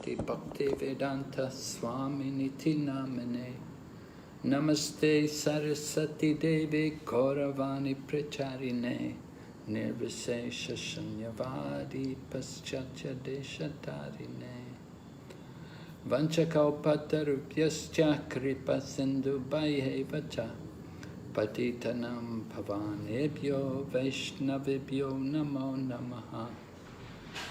Saraswati Bhakti Vedanta Swami Niti Namane Namaste Saraswati Devi Gauravani Pracharine Nirvisesha Shanyavadi Paschatya Deshatarine Vanchakalpatarupyascha Kripa Sindhu Bhaihevacha Patitanam Pavanebhyo Vaishnavibhyo Namo Namaha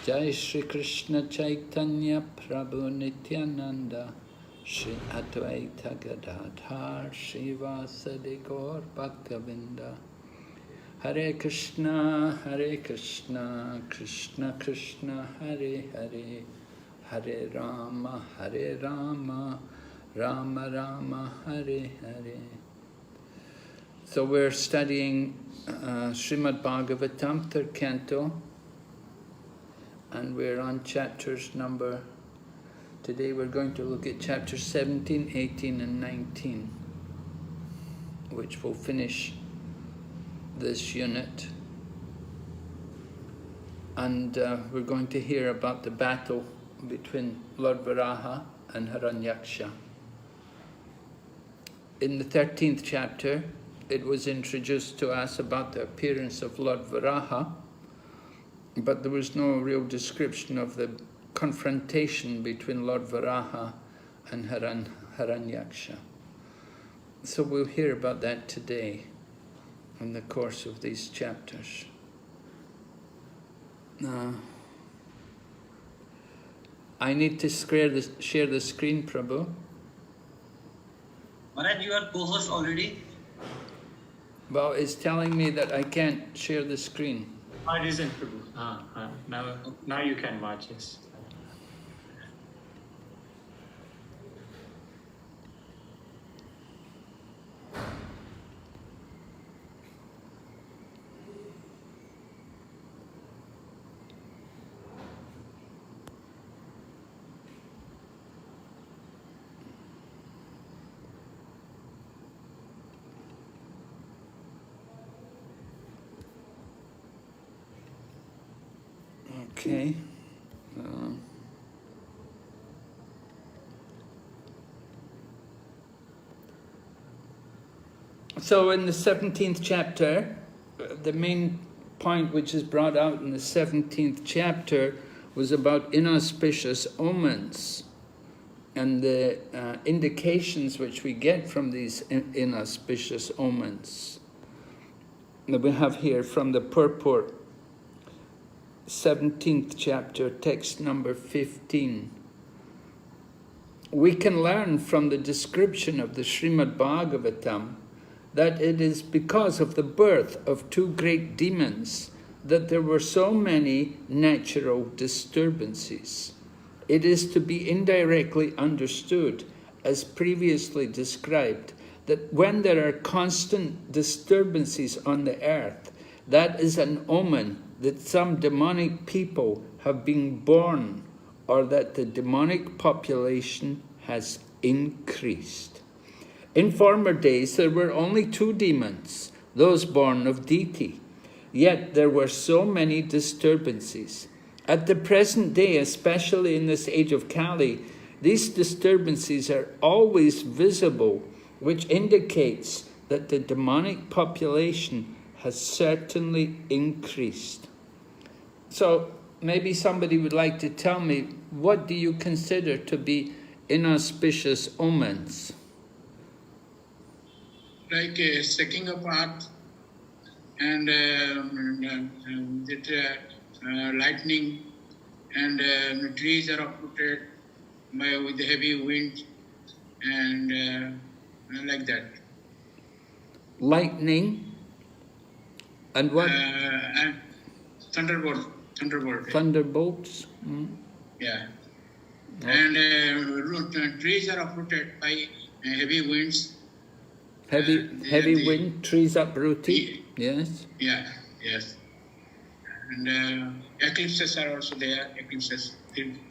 Jai Shri Krishna Chaitanya Prabhu Nityananda Shri Advaita Gadadhar Srivasadi Gaur Bhaktavinda Hare Krishna Krishna Krishna Hare Hare Hare Rama Rama Rama Hare Hare. So we're studying Srimad Bhagavatam, third canto, and we're on chapters number, today we're going to look at chapters 17, 18 and 19, which will finish this unit. And we're going to hear about the battle between Lord Varaha and Hiranyaksha. In the 13th chapter, it was introduced to us about the appearance of Lord Varaha, but there was no real description of the confrontation between Lord Varaha and Hiranyaksha. So we'll hear about that today in the course of these chapters. I need to share the screen, Prabhu. Maharaj, you are co-host already? Well, it's telling me that I can't share the screen. It isn't, Prabhu. Now you can watch, yes. Okay. So in the 17th chapter, the main point which is brought out in the 17th chapter was about inauspicious omens and the indications which we get from these inauspicious omens. That we have here from the purport, 17th chapter, text number 15. We can learn from the description of the Srimad Bhagavatam that it is because of the birth of two great demons that there were so many natural disturbances. It is to be indirectly understood, as previously described, that when there are constant disturbances on the earth, that is an omen that some demonic people have been born, or that the demonic population has increased. In former days, there were only two demons, those born of deity, yet there were so many disturbances. At the present day, especially in this age of Kali, these disturbances are always visible, which indicates that the demonic population has certainly increased. So maybe somebody would like to tell me, what do you consider to be inauspicious omens? Like shaking apart and lightning, and trees are uprooted with heavy wind, and like that. Lightning and what? And thunderbolt. Thunderbolts. Mm. Yeah. Okay. And trees are uprooted by heavy winds. Heavy wind, trees uprooted. Yes. Yeah. Yes. And eclipses are also there.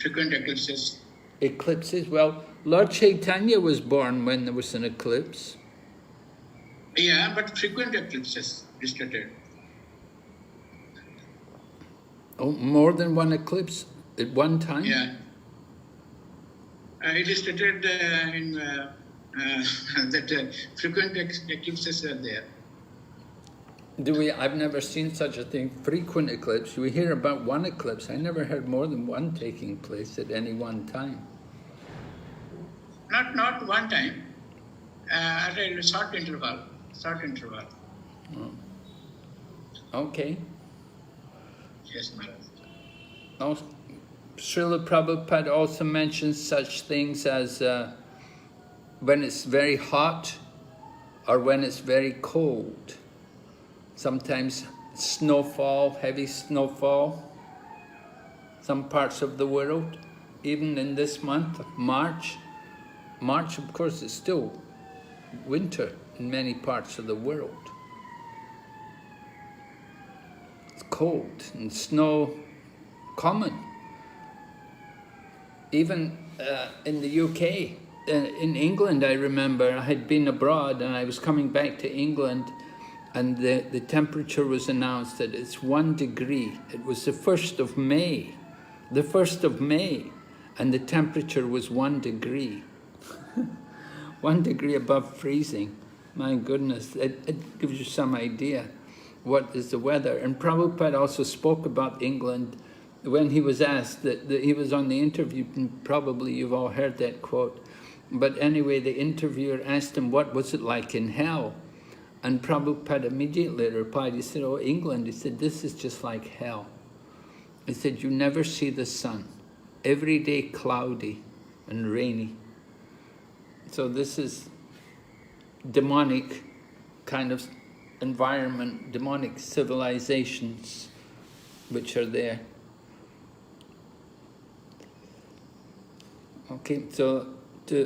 Frequent eclipses. Eclipses. Well, Lord Chaitanya was born when there was an eclipse. Yeah, but frequent eclipses restricted. Oh, more than one eclipse at one time? Yeah. It is stated in that frequent eclipses are there. I've never seen such a thing, frequent eclipse. We hear about one eclipse. I never heard more than one taking place at any one time. Not one time, at a short interval. Oh. Okay. Yes, Maharaj. Also, Srila Prabhupada also mentions such things as when it's very hot or when it's very cold. Sometimes snowfall, heavy snowfall, some parts of the world. Even in this month, March, of course, is still winter in many parts of the world. It's cold and snow common. Even in the UK, in England, I remember I had been abroad and I was coming back to England, and the temperature was announced that it's 1 degree. It was the 1st of May, and the temperature was 1 degree. 1 degree above freezing. My goodness, it gives you some idea what is the weather. And Prabhupada also spoke about England when he was asked, that he was on the interview, and probably you've all heard that quote. But anyway, the interviewer asked him, what was it like in hell? And Prabhupada immediately replied, he said, oh, England, he said, this is just like hell. He said, you never see the sun. Every day cloudy and rainy. So this is demonic kind of environment, demonic civilizations which are there. Okay, so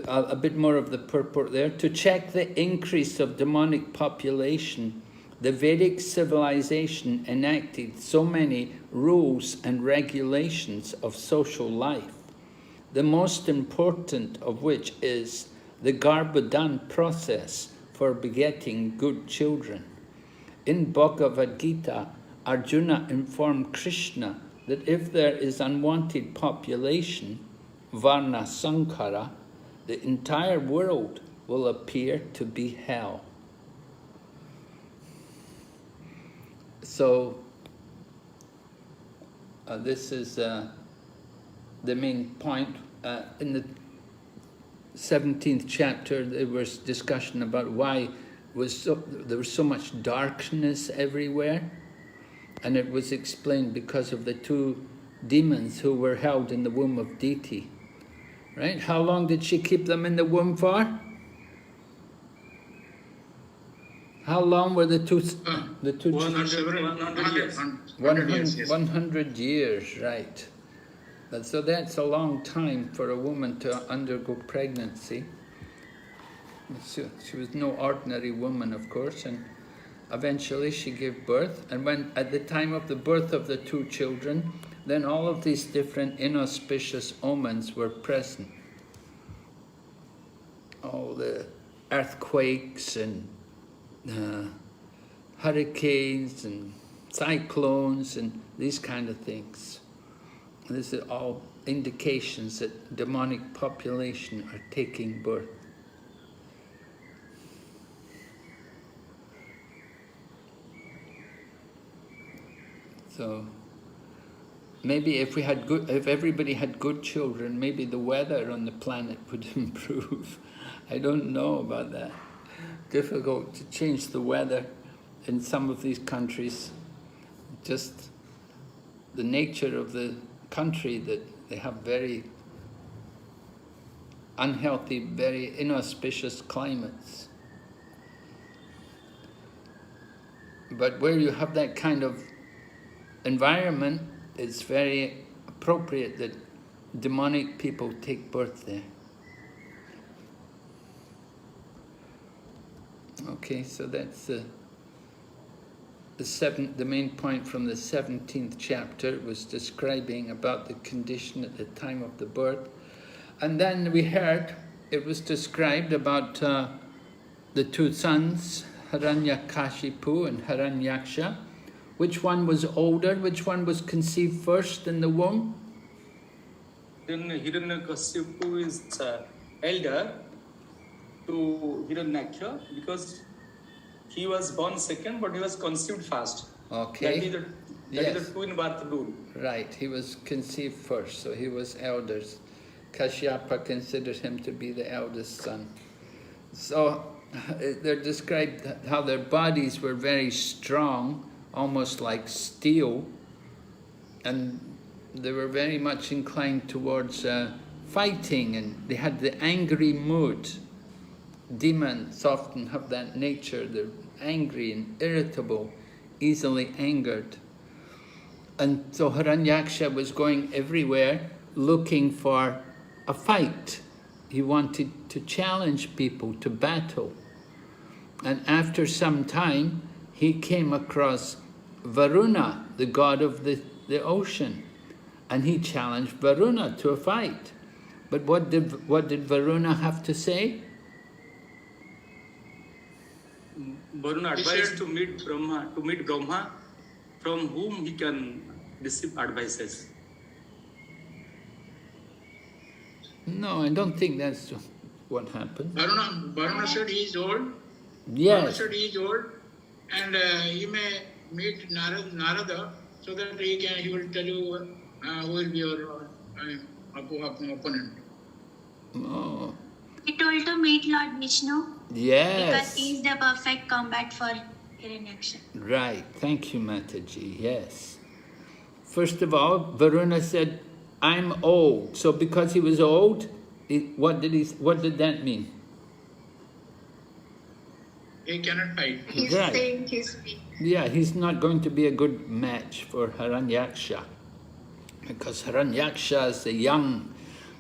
a bit more of the purport there. To check the increase of demonic population, the Vedic civilization enacted so many rules and regulations of social life, the most important of which is the Garbhodan process for begetting good children. In Bhagavad Gita, Arjuna informed Krishna that if there is unwanted population, Varna Sankara, the entire world will appear to be hell. So, this is the main point. In the 17th chapter, there was discussion about why there was so much darkness everywhere. And it was explained because of the 2 demons who were held in the womb of Diti. Right? How long did she keep them in the womb for? How long were the two 100 years. 100 years, right. So that's a long time for a woman to undergo pregnancy. She was no ordinary woman, of course, and eventually she gave birth. And when at the time of the birth of the 2 children, then all of these different inauspicious omens were present. All the earthquakes and hurricanes and cyclones and these kind of things. These are all indications that demonic population are taking birth. So maybe if everybody had good children, maybe the weather on the planet would improve. I don't know about that. Difficult to change the weather in some of these countries. Just the nature of the country, that they have very unhealthy, very inauspicious climates. But where you have that kind of environment, it's very appropriate that demonic people take birth there. Okay, so that's the main point from the 17th chapter. It was describing about the condition at the time of the birth. And then we heard, it was described about the 2 sons, Hiranyakashipu and Hiranyaksha. Which one was older? Which one was conceived first in the womb? then Hiranyakashipu is elder to Hiranyaksha because he was born second, but he was conceived first. Okay. That is the twin birth rule. Right, he was conceived first, so he was elders. Kashyapa considered him to be the eldest son. So they're described how their bodies were very strong, almost like steel, and they were very much inclined towards fighting, and they had the angry mood. Demons often have that nature, they're angry and irritable, easily angered. And so Hiranyaksha was going everywhere looking for a fight. He wanted to challenge people to battle. And after some time, he came across Varuna, the god of the ocean. And he challenged Varuna to a fight. But what did Varuna have to say? Varuna advised to meet Brahma, from whom he can receive advices. No, I don't think that's what happened. Varuna said he is old. Yes. Varuna said he is old, and he may meet Narada, so that he will tell you who will be your opponent. Oh. He told to meet Lord Vishnu. Yes. Because he is the perfect combat for Hiranyaksha. Right. Thank you, Mataji. Yes. First of all, Varuna said, I'm old. So because he was old, what did that mean? He cannot fight. He's Right. saying he's weak. Yeah, he's not going to be a good match for Hiranyaksha. Because Hiranyaksha is a young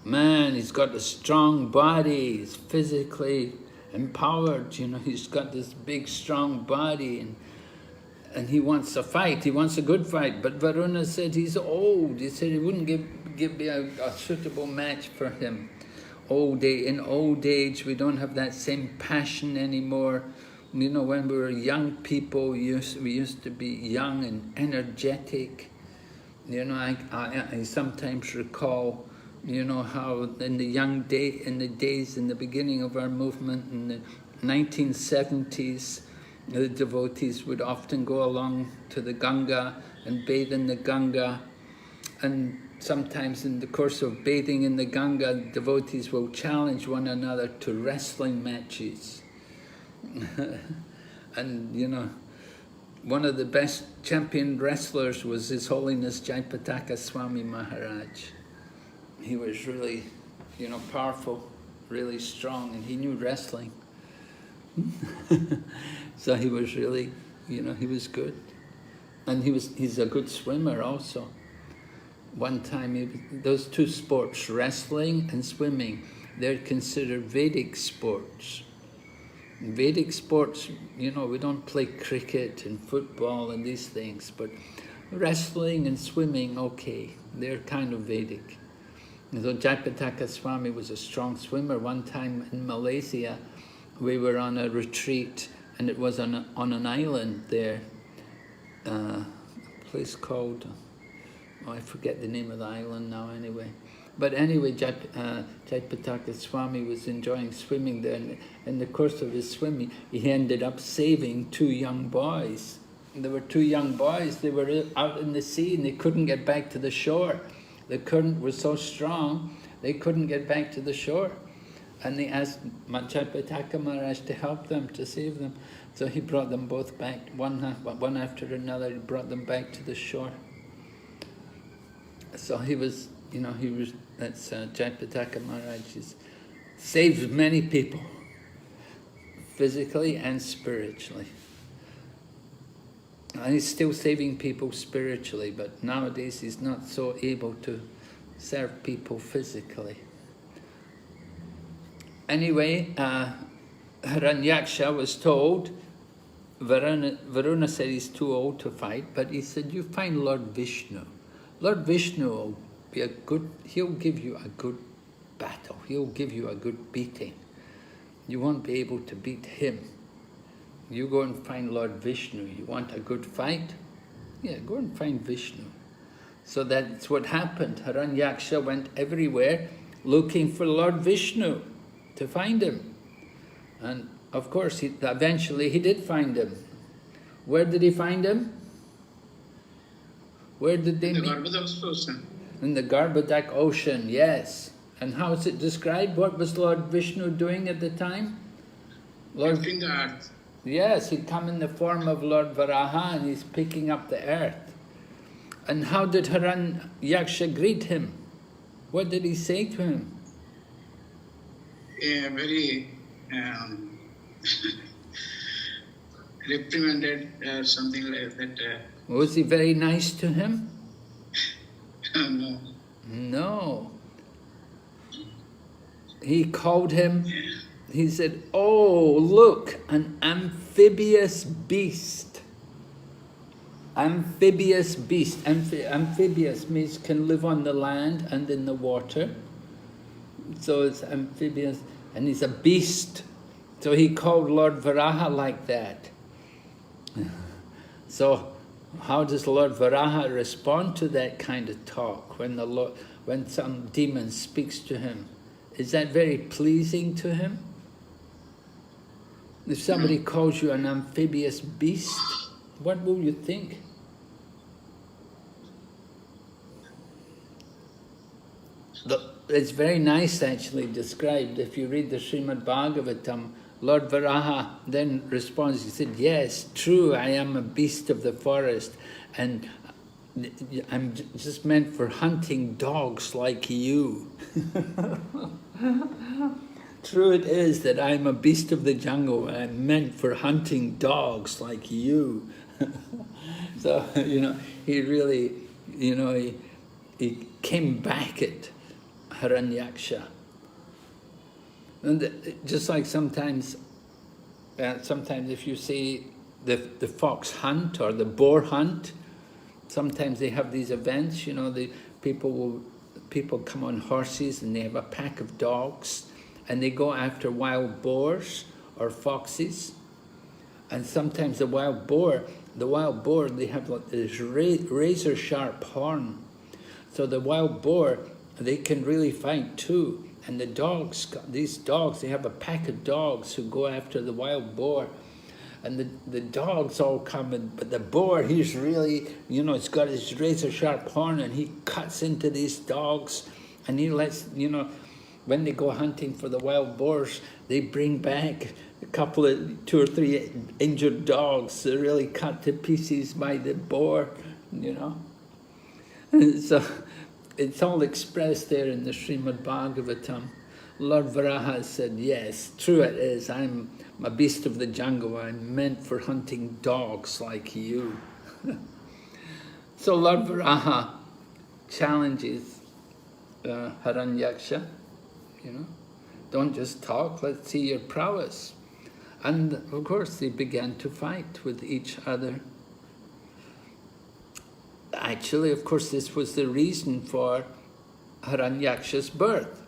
man, he's got a strong body, he's physically empowered, you know, he's got this big strong body, and he wants a fight, he wants a good fight. But Varuna said he's old, he said he wouldn't be a suitable match for him. In old age, we don't have that same passion anymore. You know, when we were young people, we used to be young and energetic. You know, I sometimes recall, you know, how in the beginning of our movement in the 1970s, the devotees would often go along to the Ganga and bathe in the Ganga. And sometimes in the course of bathing in the Ganga, devotees will challenge one another to wrestling matches. And, you know, one of the best champion wrestlers was His Holiness Jayapataka Swami Maharaj. He was really, you know, powerful, really strong, and he knew wrestling. So he was really, you know, he was good. And he's a good swimmer also. One time, those two sports, wrestling and swimming, they're considered Vedic sports. In Vedic sports, you know, we don't play cricket and football and these things, but wrestling and swimming, okay, they're kind of Vedic. And so Jayapataka Swami was a strong swimmer. One time in Malaysia, we were on a retreat, and it was on an island there, a place called, I forget the name of the island now anyway. But anyway, Jayapataka Swami was enjoying swimming there, and in the course of his swimming, he ended up saving two young boys. And there were two young boys, they were out in the sea and they couldn't get back to the shore. The current was so strong, they couldn't get back to the shore. And they asked Jayapataka Maharaj to help them, to save them. So he brought them both back, one after another, he brought them back to the shore. So he was, you know, that's Jayapataka Maharaj. He's saved many people, physically and spiritually. And he's still saving people spiritually, but nowadays he's not so able to serve people physically. Anyway, Hiranyaksha was told, Varuna said he's too old to fight, but he said, you find Lord Vishnu. Lord Vishnu will be he'll give you a good battle. He'll give you a good beating. You won't be able to beat him. You go and find Lord Vishnu. You want a good fight? Yeah, go and find Vishnu. So that's what happened. Hiranyaksha went everywhere looking for Lord Vishnu to find him. And of course, eventually he did find him. Where did he find him? Where did they meet? In the Garbhodak Ocean. In the Garbhodak Ocean, yes. And how is it described? What was Lord Vishnu doing at the time? Lifting the earth. Yes, he'd come in the form of Lord Varaha and he's picking up the earth. And how did Hiranyaksha greet him? What did he say to him? A very reprimanded or something like that. Was he very nice to him? No. No. He called him, he said, "Oh, look, an amphibious beast." Amphibious beast. Amphibious means can live on the land and in the water. So it's amphibious, and he's a beast. So he called Lord Varaha like that. So how does Lord Varaha respond to that kind of talk when some demon speaks to him? Is that very pleasing to him? If somebody calls you an amphibious beast, what will you think? It's very nice actually described. If you read the Srimad Bhagavatam, Lord Varaha then responds, he said, "Yes, true, I am a beast of the forest, and I'm just meant for hunting dogs like you." True it is that I'm a beast of the jungle, and I'm meant for hunting dogs like you. So, he really, he came back at Hiranyaksha. And just like sometimes if you see the fox hunt or the boar hunt, sometimes they have these events, the people come on horses and they have a pack of dogs and they go after wild boars or foxes. And sometimes the wild boar, they have like this razor sharp horn. So the wild boar, they can really fight too. And these dogs, they have a pack of dogs who go after the wild boar. And the dogs all come, but the boar, he's really, it's got his razor sharp horn and he cuts into these dogs and he lets, when they go hunting for the wild boars, they bring back two or three injured dogs. They're really cut to pieces by the boar, And so it's all expressed there in the Srimad Bhagavatam. Lord Varaha said, "Yes, true it is. I'm a beast of the jungle. I'm meant for hunting dogs like you." So Lord Varaha challenges Hiranyaksha, don't just talk, let's see your prowess. And of course they began to fight with each other. Actually, of course, this was the reason for Hiranyaksha's birth.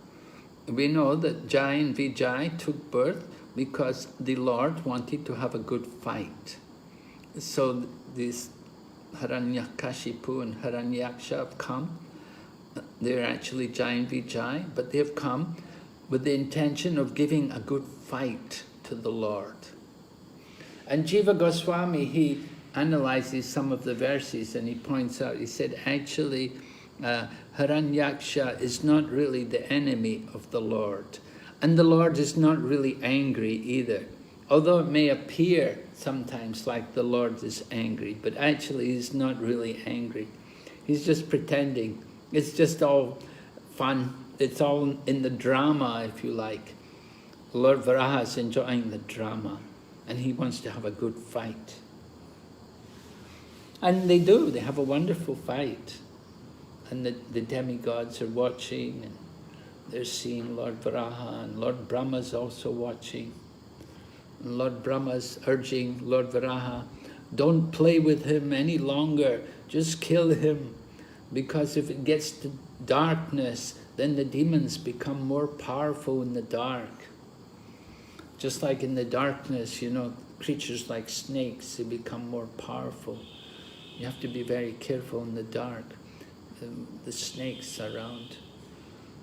We know that Jai and Vijay took birth because the Lord wanted to have a good fight. So these Hiranyakashipu and Hiranyaksha have come. They're actually Jai and Vijay, but they have come with the intention of giving a good fight to the Lord. And Jiva Goswami, he analyzes some of the verses and he points out, he said, actually, Hiranyaksha is not really the enemy of the Lord. And the Lord is not really angry either. Although it may appear sometimes like the Lord is angry, but actually he's not really angry. He's just pretending. It's just all fun. It's all in the drama, if you like. Lord Varaha is enjoying the drama and he wants to have a good fight. And they do, they have a wonderful fight. And the demigods are watching and they're seeing Lord Varaha, and Lord Brahma's also watching. And Lord Brahma's urging Lord Varaha, don't play with him any longer, just kill him. Because if it gets to darkness, then the demons become more powerful in the dark. Just like in the darkness, creatures like snakes, they become more powerful. You have to be very careful in the dark. the snakes around.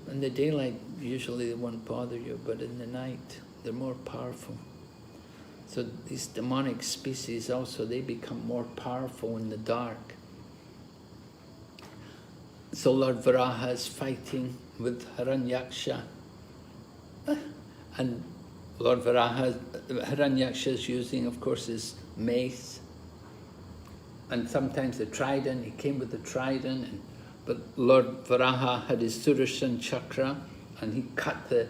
In the daylight, usually they won't bother you, but in the night, they're more powerful. So these demonic species also, they become more powerful in the dark. So Lord Varaha is fighting with Hiranyaksha. And Lord Varaha, Hiranyaksha is using, of course, his mace. And sometimes the trident, he came with the trident. But Lord Varaha had his Sudarshan chakra, and he cut the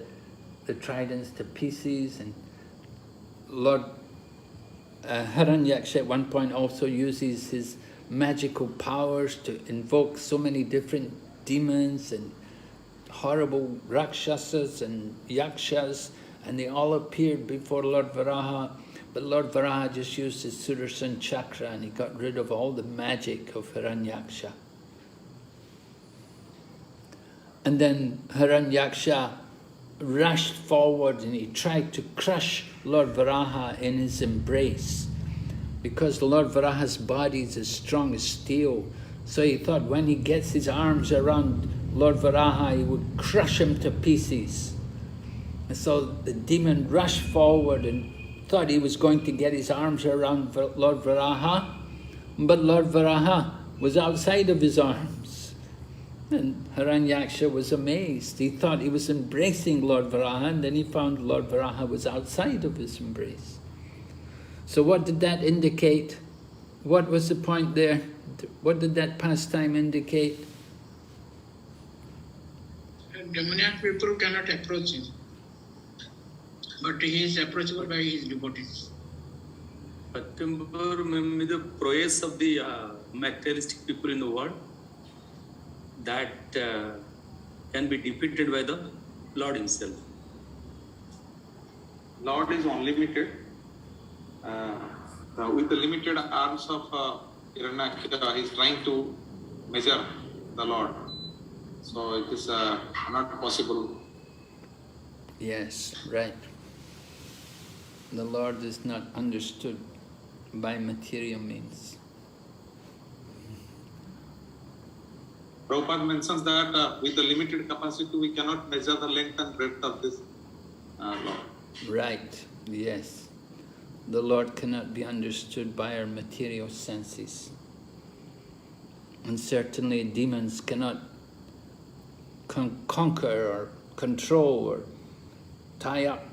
tridents to pieces. And Lord Hiranyaksha at one point also uses his magical powers to invoke so many different demons and horrible rakshasas and yakshas, and they all appeared before Lord Varaha. But Lord Varaha just used his Sudarshan chakra and he got rid of all the magic of Hiranyaksha. And then Hiranyaksha rushed forward and he tried to crush Lord Varaha in his embrace. Because Lord Varaha's body is as strong as steel, so he thought when he gets his arms around Lord Varaha, he would crush him to pieces. And so the demon rushed forward and thought he was going to get his arms around Lord Varaha, but Lord Varaha was outside of his arms. And Hiranyaksha was amazed. He thought he was embracing Lord Varaha, and then he found Lord Varaha was outside of his embrace. So what did that indicate? What was the point there? What did that pastime indicate? Demoniac people cannot approach him, but he is approachable by his devotees. But maybe the prowess of the materialistic people in the world that can be defeated by the Lord himself. Lord is unlimited. With the limited arms of Hiranyaksha, he is trying to measure the Lord. So it is not possible. Yes, right. The Lord is not understood by material means. Prabhupada mentions that with the limited capacity, we cannot measure the length and breadth of this Lord. Right, yes. The Lord cannot be understood by our material senses. And certainly demons cannot conquer or control or tie up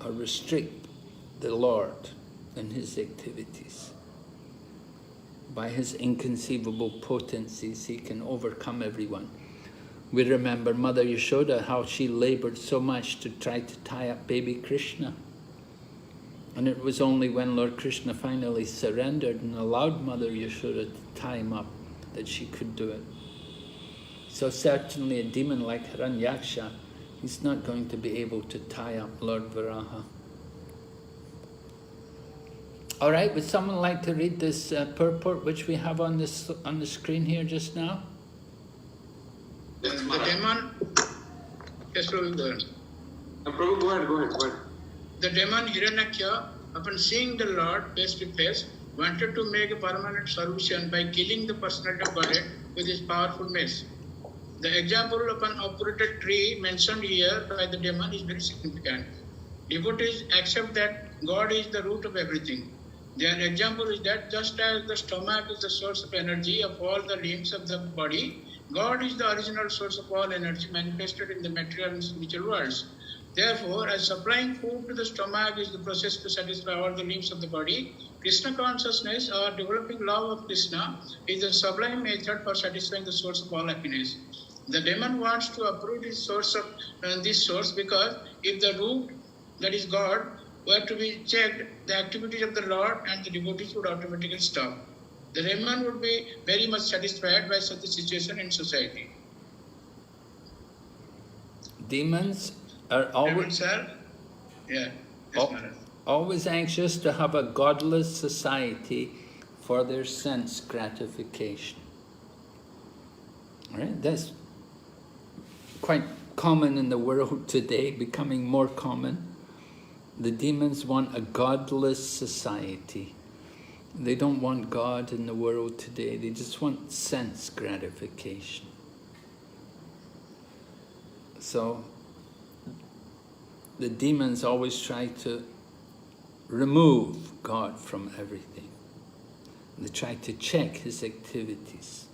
or restrict the Lord in his activities. By his inconceivable potencies, he can overcome everyone. We remember Mother Yashoda, how she labored so much to try to tie up baby Krishna. And it was only when Lord Krishna finally surrendered and allowed Mother Yashoda to tie him up that she could do it. So certainly a demon like Hiranyaksha, he's not going to be able to tie up Lord Varaha. All right, would someone like to read this purport which we have on the screen here just now? The demon, yes, Prabhu, go ahead. Prabhu, go ahead. The demon Hiranyaksha, upon seeing the Lord face to face, wanted to make a permanent solution by killing the personality of Godhead with his powerful mace. The example of an uprooted tree mentioned here by the demon is very significant. Devotees accept that God is the root of everything. Their example is that just as the stomach is the source of energy of all the limbs of the body, God is the original source of all energy manifested in the material and spiritual worlds. Therefore, as supplying food to the stomach is the process to satisfy all the limbs of the body, Krishna consciousness or developing love of Krishna is the sublime method for satisfying the source of all happiness. The demon wants to uproot his source of this source because if the root, that is God, were to be checked, the activities of the Lord and the devotees would automatically stop. The demon would be very much satisfied by such a situation in society. Demons are always, always anxious to have a godless society for their sense gratification. Right? That's quite common in the world today, becoming more common. The demons want a godless society. They don't want God in the world today. They just want sense gratification. So the demons always try to remove God from everything. They try to check his activities.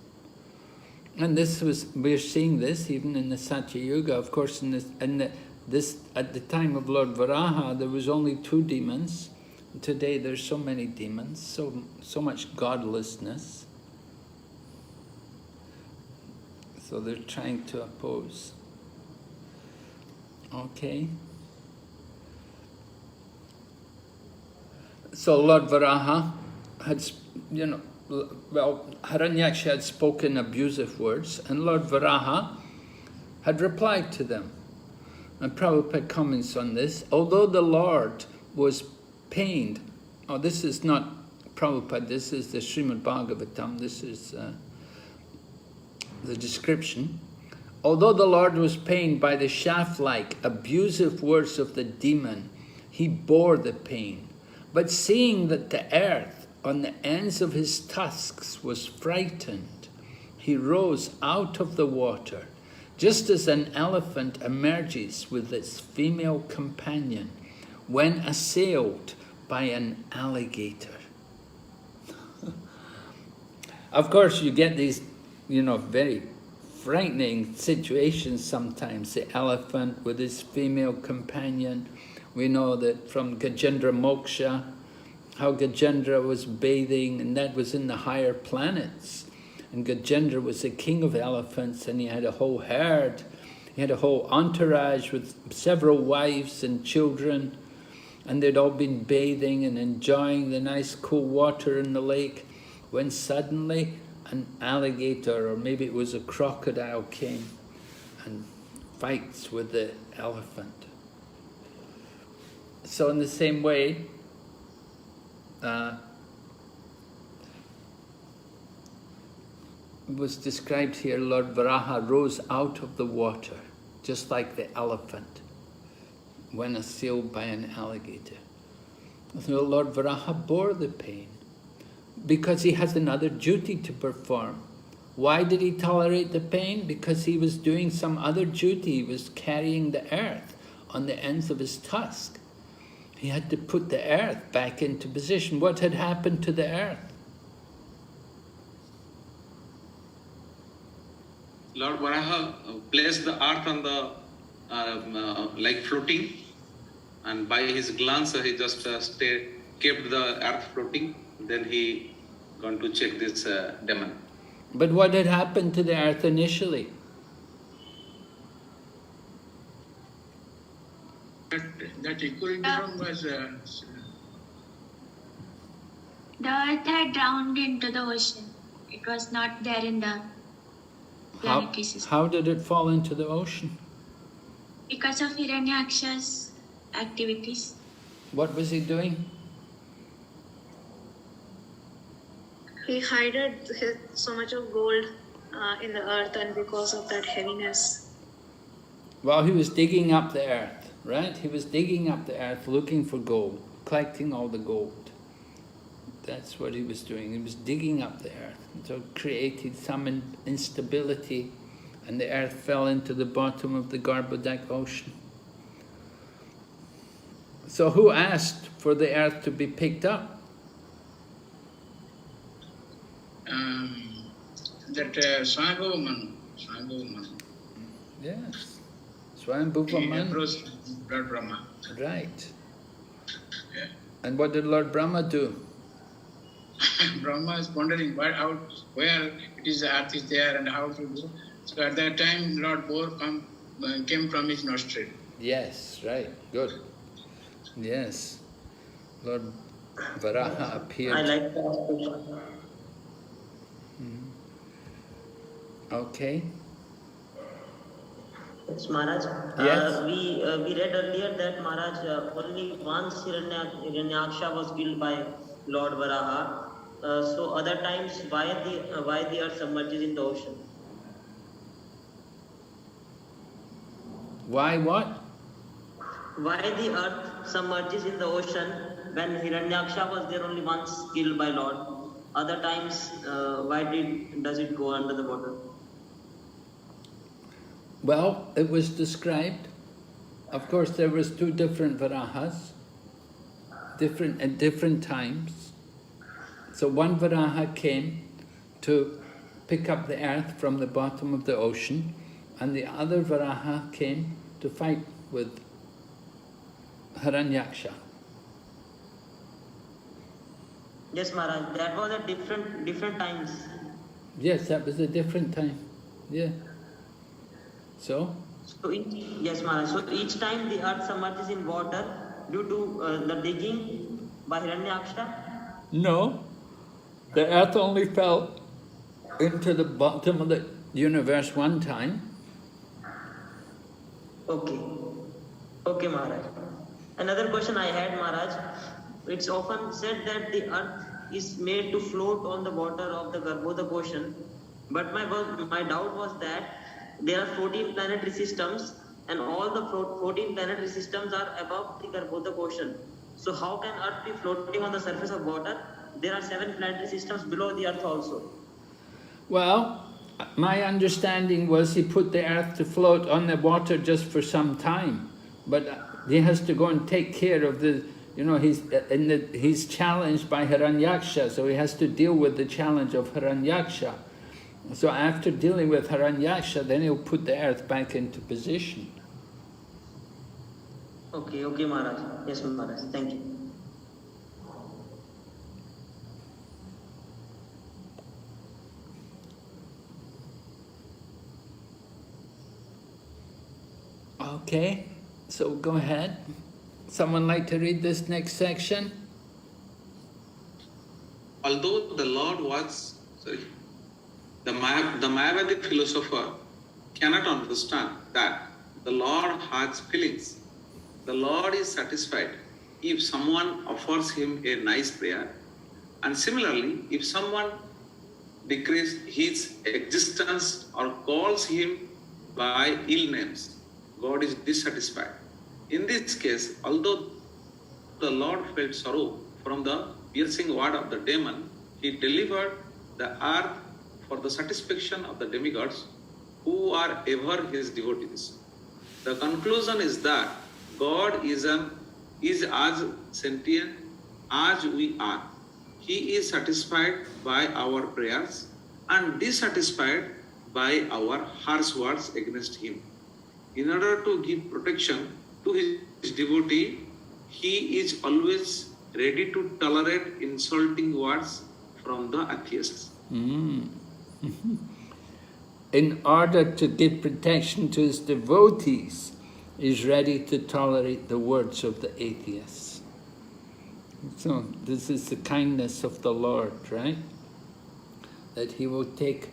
And we're seeing this even in the Satya Yuga. Of course, at the time of Lord Varaha, there was only 2 demons. Today there's so many demons, so much godlessness. So they're trying to oppose. Okay. So Lord Varaha had, Hiranyaksha had spoken abusive words, and Lord Varaha had replied to them. And Prabhupada comments on this. Although the Lord was pained, this is not Prabhupada, this is the Srimad Bhagavatam, this is the description. Although the Lord was pained by the shaft-like, abusive words of the demon, he bore the pain. But seeing that the earth on the ends of his tusks was frightened, he rose out of the water, just as an elephant emerges with its female companion when assailed by an alligator. Of course, you get these, very frightening situations sometimes. The elephant with his female companion. We know that from Gajendra Moksha, how Gajendra was bathing, and that was in the higher planets. And Gajendra was the king of elephants, and he had a whole herd. He had a whole entourage with several wives and children, and they'd all been bathing and enjoying the nice cool water in the lake, when suddenly an alligator, or maybe it was a crocodile, came and fights with the elephant. So in the same way, it was described here, Lord Varaha rose out of the water, just like the elephant when assailed by an alligator. So Lord Varaha bore the pain because he has another duty to perform. Why did he tolerate the pain? Because he was doing some other duty. He was carrying the earth on the ends of his tusk. He had to put the earth back into position. What had happened to the earth? Lord Varaha placed the earth on the like floating, and by his glance he just kept the earth floating. Then he gone to check this demon. But what had happened to the earth initially? That equilibrium was... The earth had drowned into the ocean. It was not there in the planetary system. How did it fall into the ocean? Because of Hiranyaksha's activities. What was he doing? He hid so much of gold in the earth, and because of that heaviness. Well, he was digging up the earth, right? He was digging up the earth looking for gold, collecting all the gold. That's what he was doing. He was digging up the earth. So it created some instability, and the earth fell into the bottom of the Garbhodak ocean. So who asked for the earth to be picked up? That Swambhuvaman. Yes, Swambhuvaman. Approached Lord Brahma. Right. Yeah. And what did Lord Brahma do? Brahma is wondering where it is, the earth is there and how to do. So at that time, Lord Boar came from his nostril. Yes, right, good. Yes, Lord Varaha appeared. I like that. Okay. Yes, Maharaj. Yes. We read earlier that Maharaj only once Hiranyaksha was killed by Lord Varaha. So other times, why the earth submerges in the ocean? Why what? Why the earth submerges in the ocean when Hiranyaksha was there only once killed by Lord, other times why does it go under the water? Well, it was described. Of course, there was two different Varahas, at different times. So one Varaha came to pick up the earth from the bottom of the ocean, and the other Varaha came to fight with Hiranyaksha. Yes, Maharaj, that was at different times. Yes, that was a different time. Yeah. So? Yes, Maharaj. So each time the earth submerges in water due to the digging by Hiranyaksha? No. The earth only fell into the bottom of the universe one time. Okay. Okay, Maharaj. Another question I had, Maharaj. It's often said that the earth is made to float on the water of the Garbhodak ocean. But my doubt was that there are 14 planetary systems and all the 14 planetary systems are above the Garbhodak ocean. So how can earth be floating on the surface of water? There are 7 planetary systems below the earth also. Well, my understanding was he put the earth to float on the water just for some time, but he has to go and take care of the, he's challenged by Hiranyaksha, so he has to deal with the challenge of Hiranyaksha. So after dealing with Hiranyaksha, then he'll put the earth back into position. Okay, Maharaj. Yes, Maharaj. Thank you. Okay, so go ahead. Someone like to read this next section? Although the Lord was, the Mayavadi philosopher cannot understand that the Lord has feelings. The Lord is satisfied if someone offers him a nice prayer, and similarly, if someone decreases his existence or calls him by ill names, God is dissatisfied. In this case, although the Lord felt sorrow from the piercing word of the demon, he delivered the earth for the satisfaction of the demigods who are ever his devotees. The conclusion is that God is as sentient as we are. He is satisfied by our prayers and dissatisfied by our harsh words against him. In order to give protection to his devotee, he is always ready to tolerate insulting words from the atheists. In order to give protection to his devotees, he is ready to tolerate the words of the atheists. So this is the kindness of the Lord, right? That he will take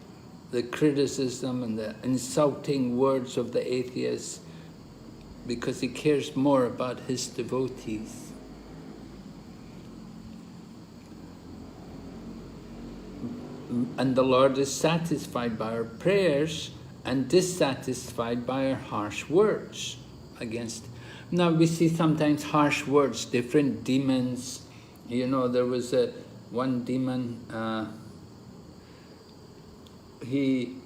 the criticism and the insulting words of the atheists because he cares more about his devotees. And the Lord is satisfied by our prayers and dissatisfied by our harsh words against. Now we see sometimes harsh words, different demons. There was one demon, he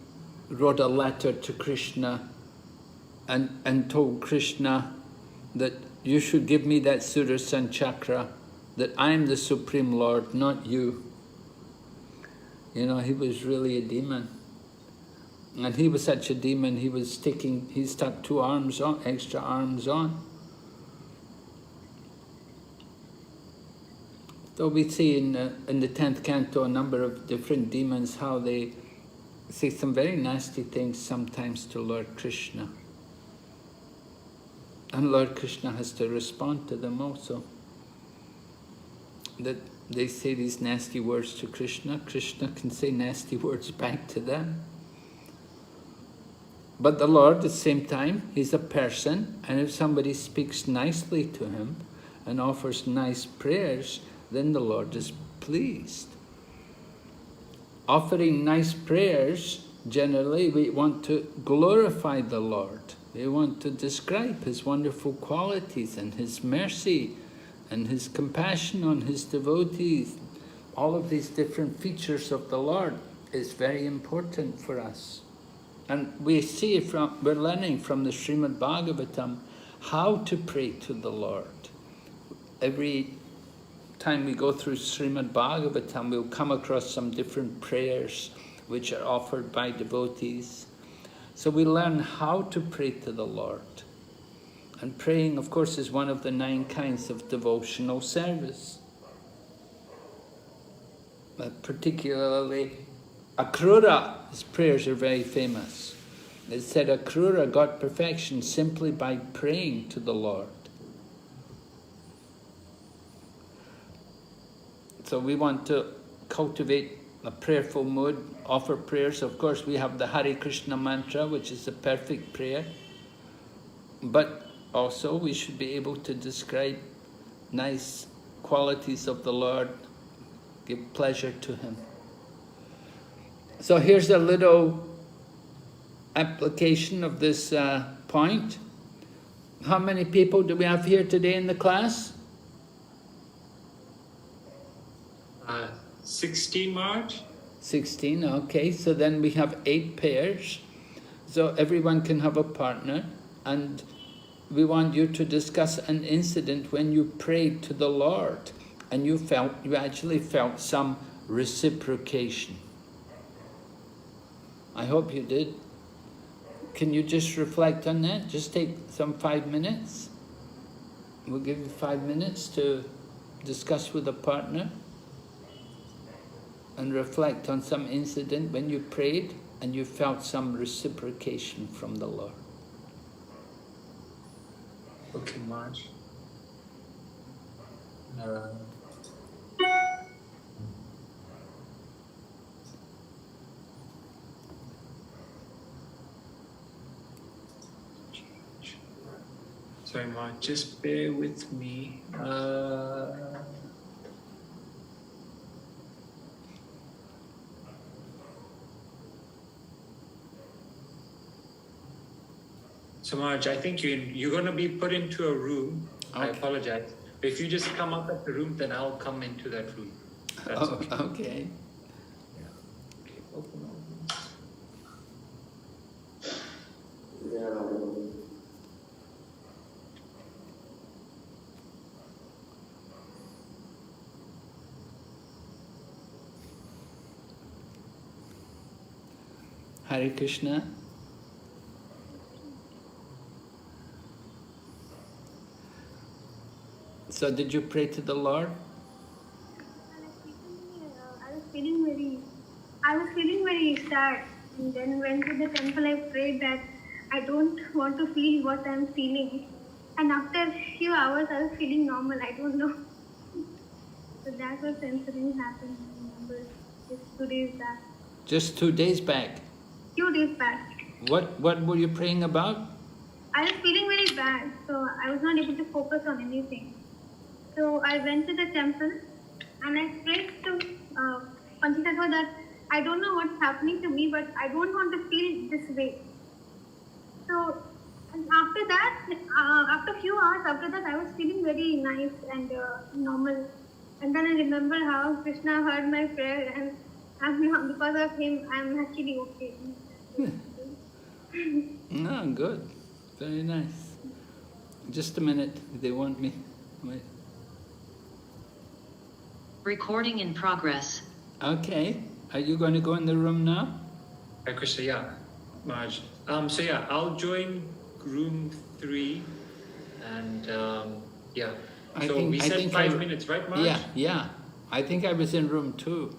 wrote a letter to Krishna and told Krishna that you should give me that Sudarshan chakra, that I am the Supreme Lord, not you. He was really a demon. And he was such a demon, he stuck 2 arms on, extra arms on. So we see in the 10th canto a number of different demons, how they say some very nasty things sometimes to Lord Krishna. And Lord Krishna has to respond to them also. That they say these nasty words to Krishna, Krishna can say nasty words back to them. But the Lord, at the same time, he's a person, and if somebody speaks nicely to him and offers nice prayers, then the Lord is pleased. Offering nice prayers, generally we want to glorify the Lord. We want to describe his wonderful qualities and his mercy and His compassion on His devotees, all of these different features of the Lord is very important for us. And we see we're learning from the Srimad Bhagavatam how to pray to the Lord. Every time we go through Srimad Bhagavatam, we'll come across some different prayers which are offered by devotees. So we learn how to pray to the Lord. And praying, of course, is one of the 9 kinds of devotional service. But particularly, Akrura's prayers are very famous. It said Akrura got perfection simply by praying to the Lord. So we want to cultivate a prayerful mood, offer prayers. Of course, we have the Hare Krishna mantra, which is the perfect prayer. But also, we should be able to describe nice qualities of the Lord, give pleasure to Him. So here's a little application of this point. How many people do we have here today in the class? 16 March. 16, okay. So then we have 8 pairs. So everyone can have a partner. And we want you to discuss an incident when you prayed to the Lord and you actually felt some reciprocation. I hope you did. Can you just reflect on that? Just take some 5 minutes. We'll give you 5 minutes to discuss with a partner and reflect on some incident when you prayed and you felt some reciprocation from the Lord. Okay, March. Sorry, March, just bear with me. So Marge, I think you're going to be put into a room. Okay. I apologize. But if you just come up at the room, then I'll come into that room. That's okay. Okay. Yeah. Okay, open all Hare Krishna. So did you pray to the Lord? I was feeling very sad. And then went to the temple, I prayed that I don't want to feel what I'm feeling. And after a few hours, I was feeling normal. I don't know. So that was the incident happened. I remember just 2 days back. Just 2 days back? Few days back. What were you praying about? I was feeling very bad. So I was not able to focus on anything. So I went to the temple and I prayed to Panchatattva that I don't know what's happening to me, but I don't want to feel this way. So and after that, after a few hours after that, I was feeling very nice and normal. And then I remember how Krishna heard my prayer and because of him, I'm actually okay. No, good. Very nice. Just a minute. They want me. Wait. Recording in progress. Okay. Are you going to go in the room now? Hare Krishna, yeah, Marge. So yeah, I'll join room 3, and yeah. So we said 5 minutes, right, Marge? Yeah. I think I was in room 2.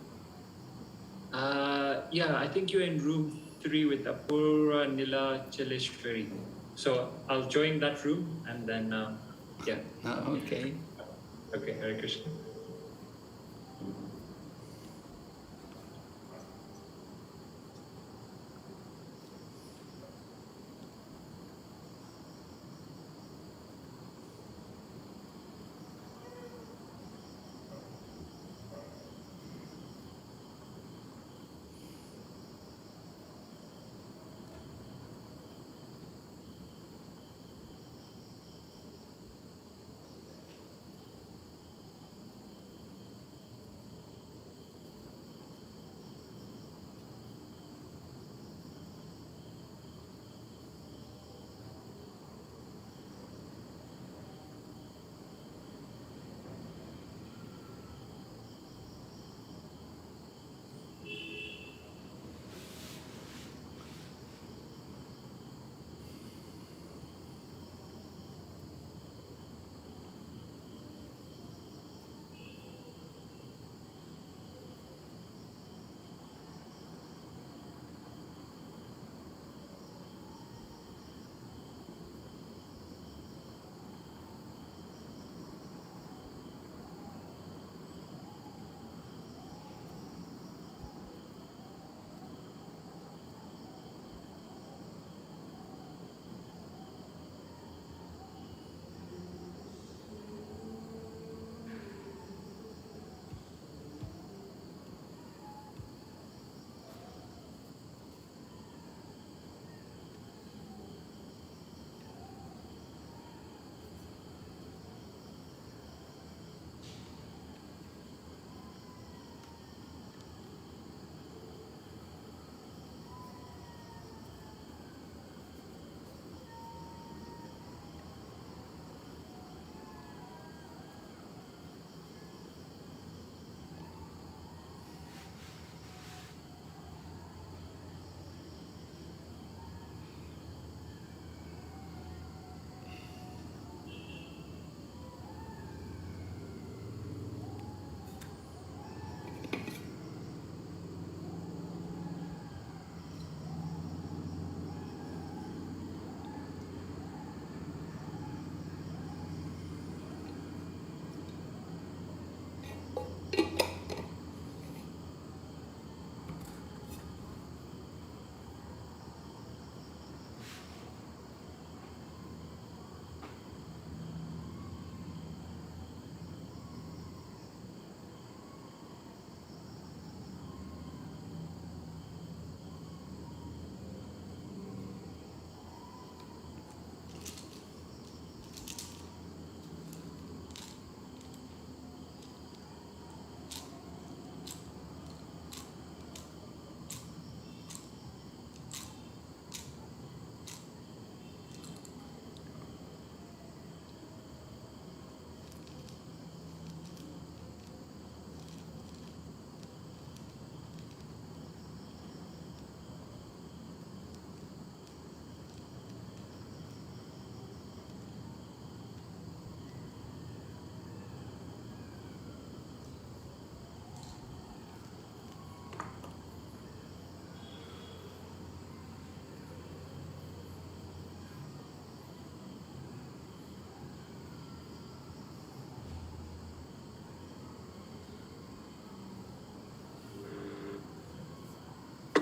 Yeah, I think you're in room 3 with Apurva Nila Chaleshwari. So I'll join that room, and then yeah. Okay. Okay, Hare Krishna.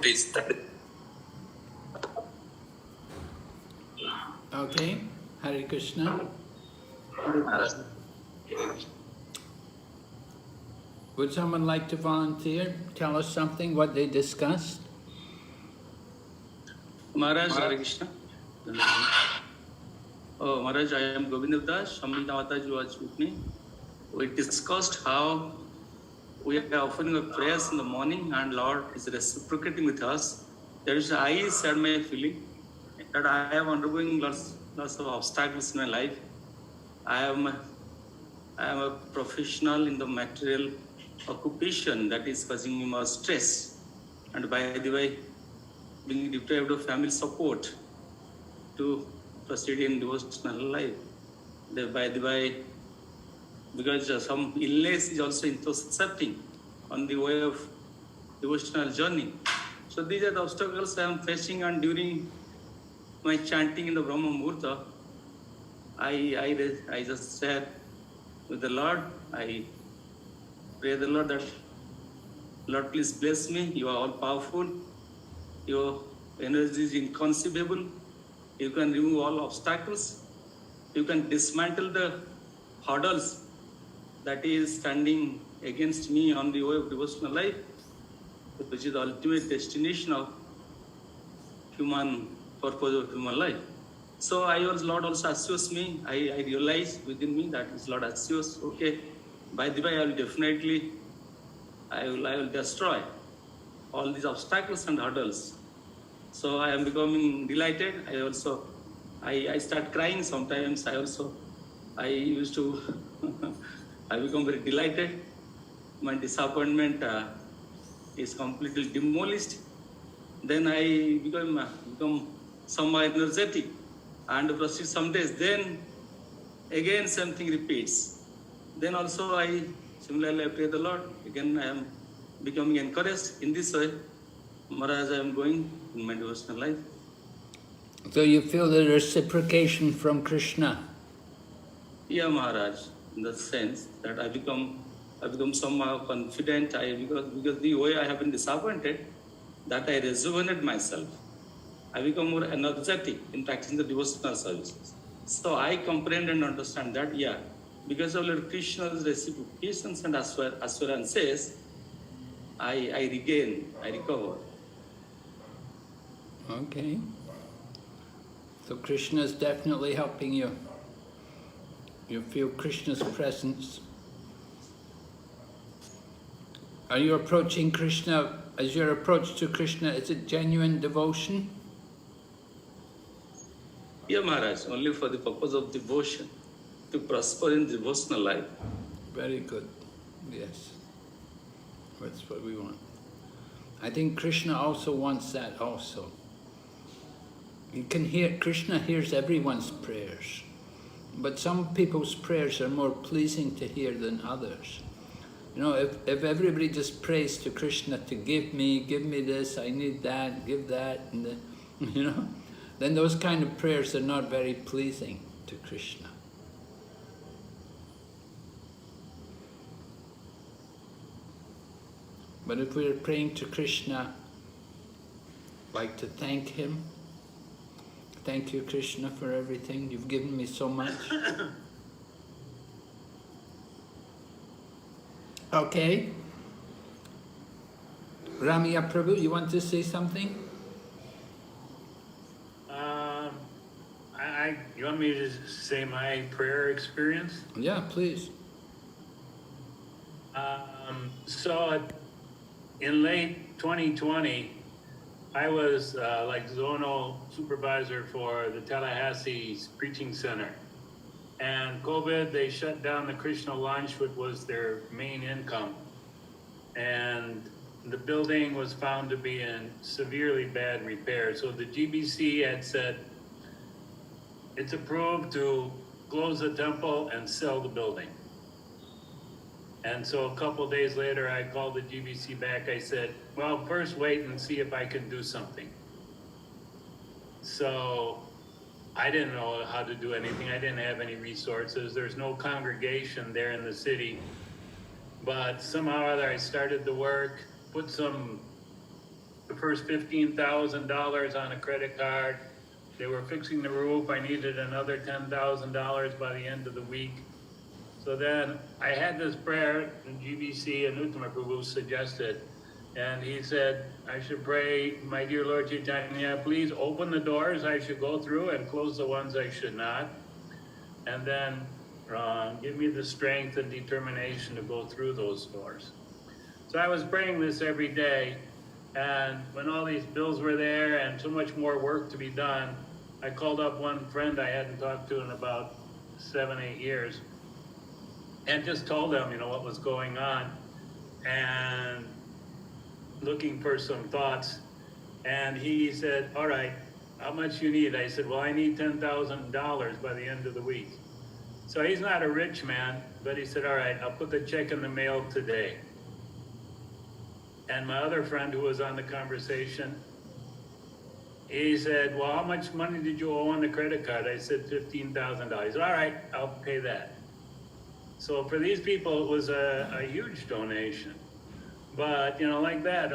please. Okay, Hare Krishna. Would someone like to volunteer? Tell us something, what they discussed? Maharaj, Hare Krishna. Oh, Maharaj, I am Govind Das. Shamita Mataji was with me. We discussed how we are offering a prayers in the morning and Lord is reciprocating with us. There is, I said my feeling that I am undergoing lots of obstacles in my life. I am a professional in the material occupation that is causing me more stress. And by the way, being deprived of family support to proceed in devotional life. By the way, because some illness is also intercepting on the way of devotional journey. So these are the obstacles I am facing, and during my chanting in the Brahma Muhurta, I just said with the Lord, I pray the Lord that, Lord, please bless me. You are all powerful. Your energy is inconceivable. You can remove all obstacles. You can dismantle the hurdles that is standing against me on the way of devotional life, which is the ultimate destination of human purpose of human life. So Lord also assures me, I realize within me that is Lord assures, okay, by the way, I will destroy all these obstacles and hurdles. So I am becoming delighted. I start crying sometimes. I used to, I become very delighted. My disappointment is completely demolished. Then I become somehow energetic and proceed some days. Then again same thing repeats. Then also I similarly pray the Lord. Again I am becoming encouraged in this way. Maharaj, I am going in my devotional life. So you feel the reciprocation from Krishna? Yeah, Maharaj, in the sense that I become somehow confident. Because the way I have been disappointed, that I rejuvenate myself. I become more energetic in practicing the devotional services. So I comprehend and understand that, yeah, because of Lord Krishna's reciprocations and assurances, I recover. Okay. So Krishna is definitely helping you. You feel Krishna's presence. Are you approaching Krishna, as your approach to Krishna, is it genuine devotion? Yeah, Maharaj, only for the purpose of devotion, to prosper in devotional life. Very good. Yes. That's what we want. I think Krishna also wants that also. You can hear, Krishna hears everyone's prayers, but some people's prayers are more pleasing to hear than others. You know, if everybody just prays to Krishna to give me this, I need that, give that, and you know, then those kind of prayers are not very pleasing to Krishna. But if we're praying to Krishna, like to thank him, thank you, Krishna, for everything. You've given me so much. Okay. Ramya Prabhu, you want to say something? You want me to say my prayer experience? Yeah, please. So in late 2020, I was like zonal supervisor for the Tallahassee Preaching Center. And COVID, they shut down the Krishna lunch, which was their main income. And the building was found to be in severely bad repair. So the GBC had said, it's approved to close the temple and sell the building. And so a couple of days later, I called the GBC back. I said, well, first wait and see if I can do something. So I didn't know how to do anything. I didn't have any resources. There's no congregation there in the city. But somehow or other, I started the work, put some the first $15,000 on a credit card. They were fixing the roof. I needed another $10,000 by the end of the week. So then I had this prayer that GBC and Uttama Prabhu suggested. And he said, I should pray, my dear Lord Chaitanya, please open the doors I should go through and close the ones I should not. And then give me the strength and determination to go through those doors. So I was praying this every day. And when all these bills were there and so much more work to be done, I called up one friend I hadn't talked to in about 7, 8 years and just told him, you know, what was going on and looking for some thoughts. And he said, all right, how much you need? I said, well, I need $10,000 by the end of the week. So he's not a rich man, but he said, all right, I'll put the check in the mail today. And my other friend who was on the conversation, he said, well, how much money did you owe on the credit card? I said, $15,000. All right, I'll pay that. So for these people, it was a huge donation. But, you know, like that,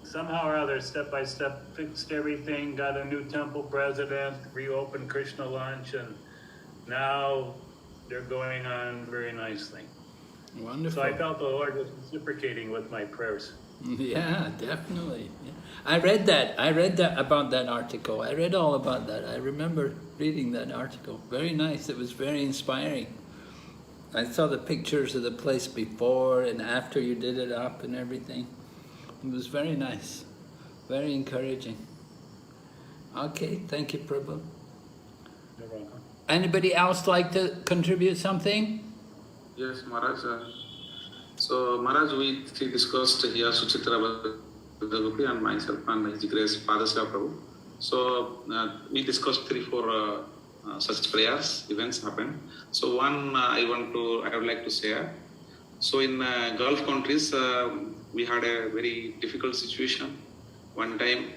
somehow or other, step by step, fixed everything, got a new temple president, reopened Krishna lunch, and now they're going on very nicely. Wonderful. So I felt the Lord was reciprocating with my prayers. Yeah, definitely. Yeah. I read that about that article. I read all about that. I remember reading that article. Very nice. It was very inspiring. I saw the pictures of the place before and after you did it up and everything. It was very nice. Very encouraging. Okay, thank you, Prabhu. You're welcome. Anybody else like to contribute something? Yes, Maharaj. So, Maharaj, we discussed here Suchitra Bhakti and myself and His Grace Padasya Prabhu. So, we discussed 3-4 such prayers, events happened. So, one I would like to share. So, in Gulf countries, we had a very difficult situation. One time,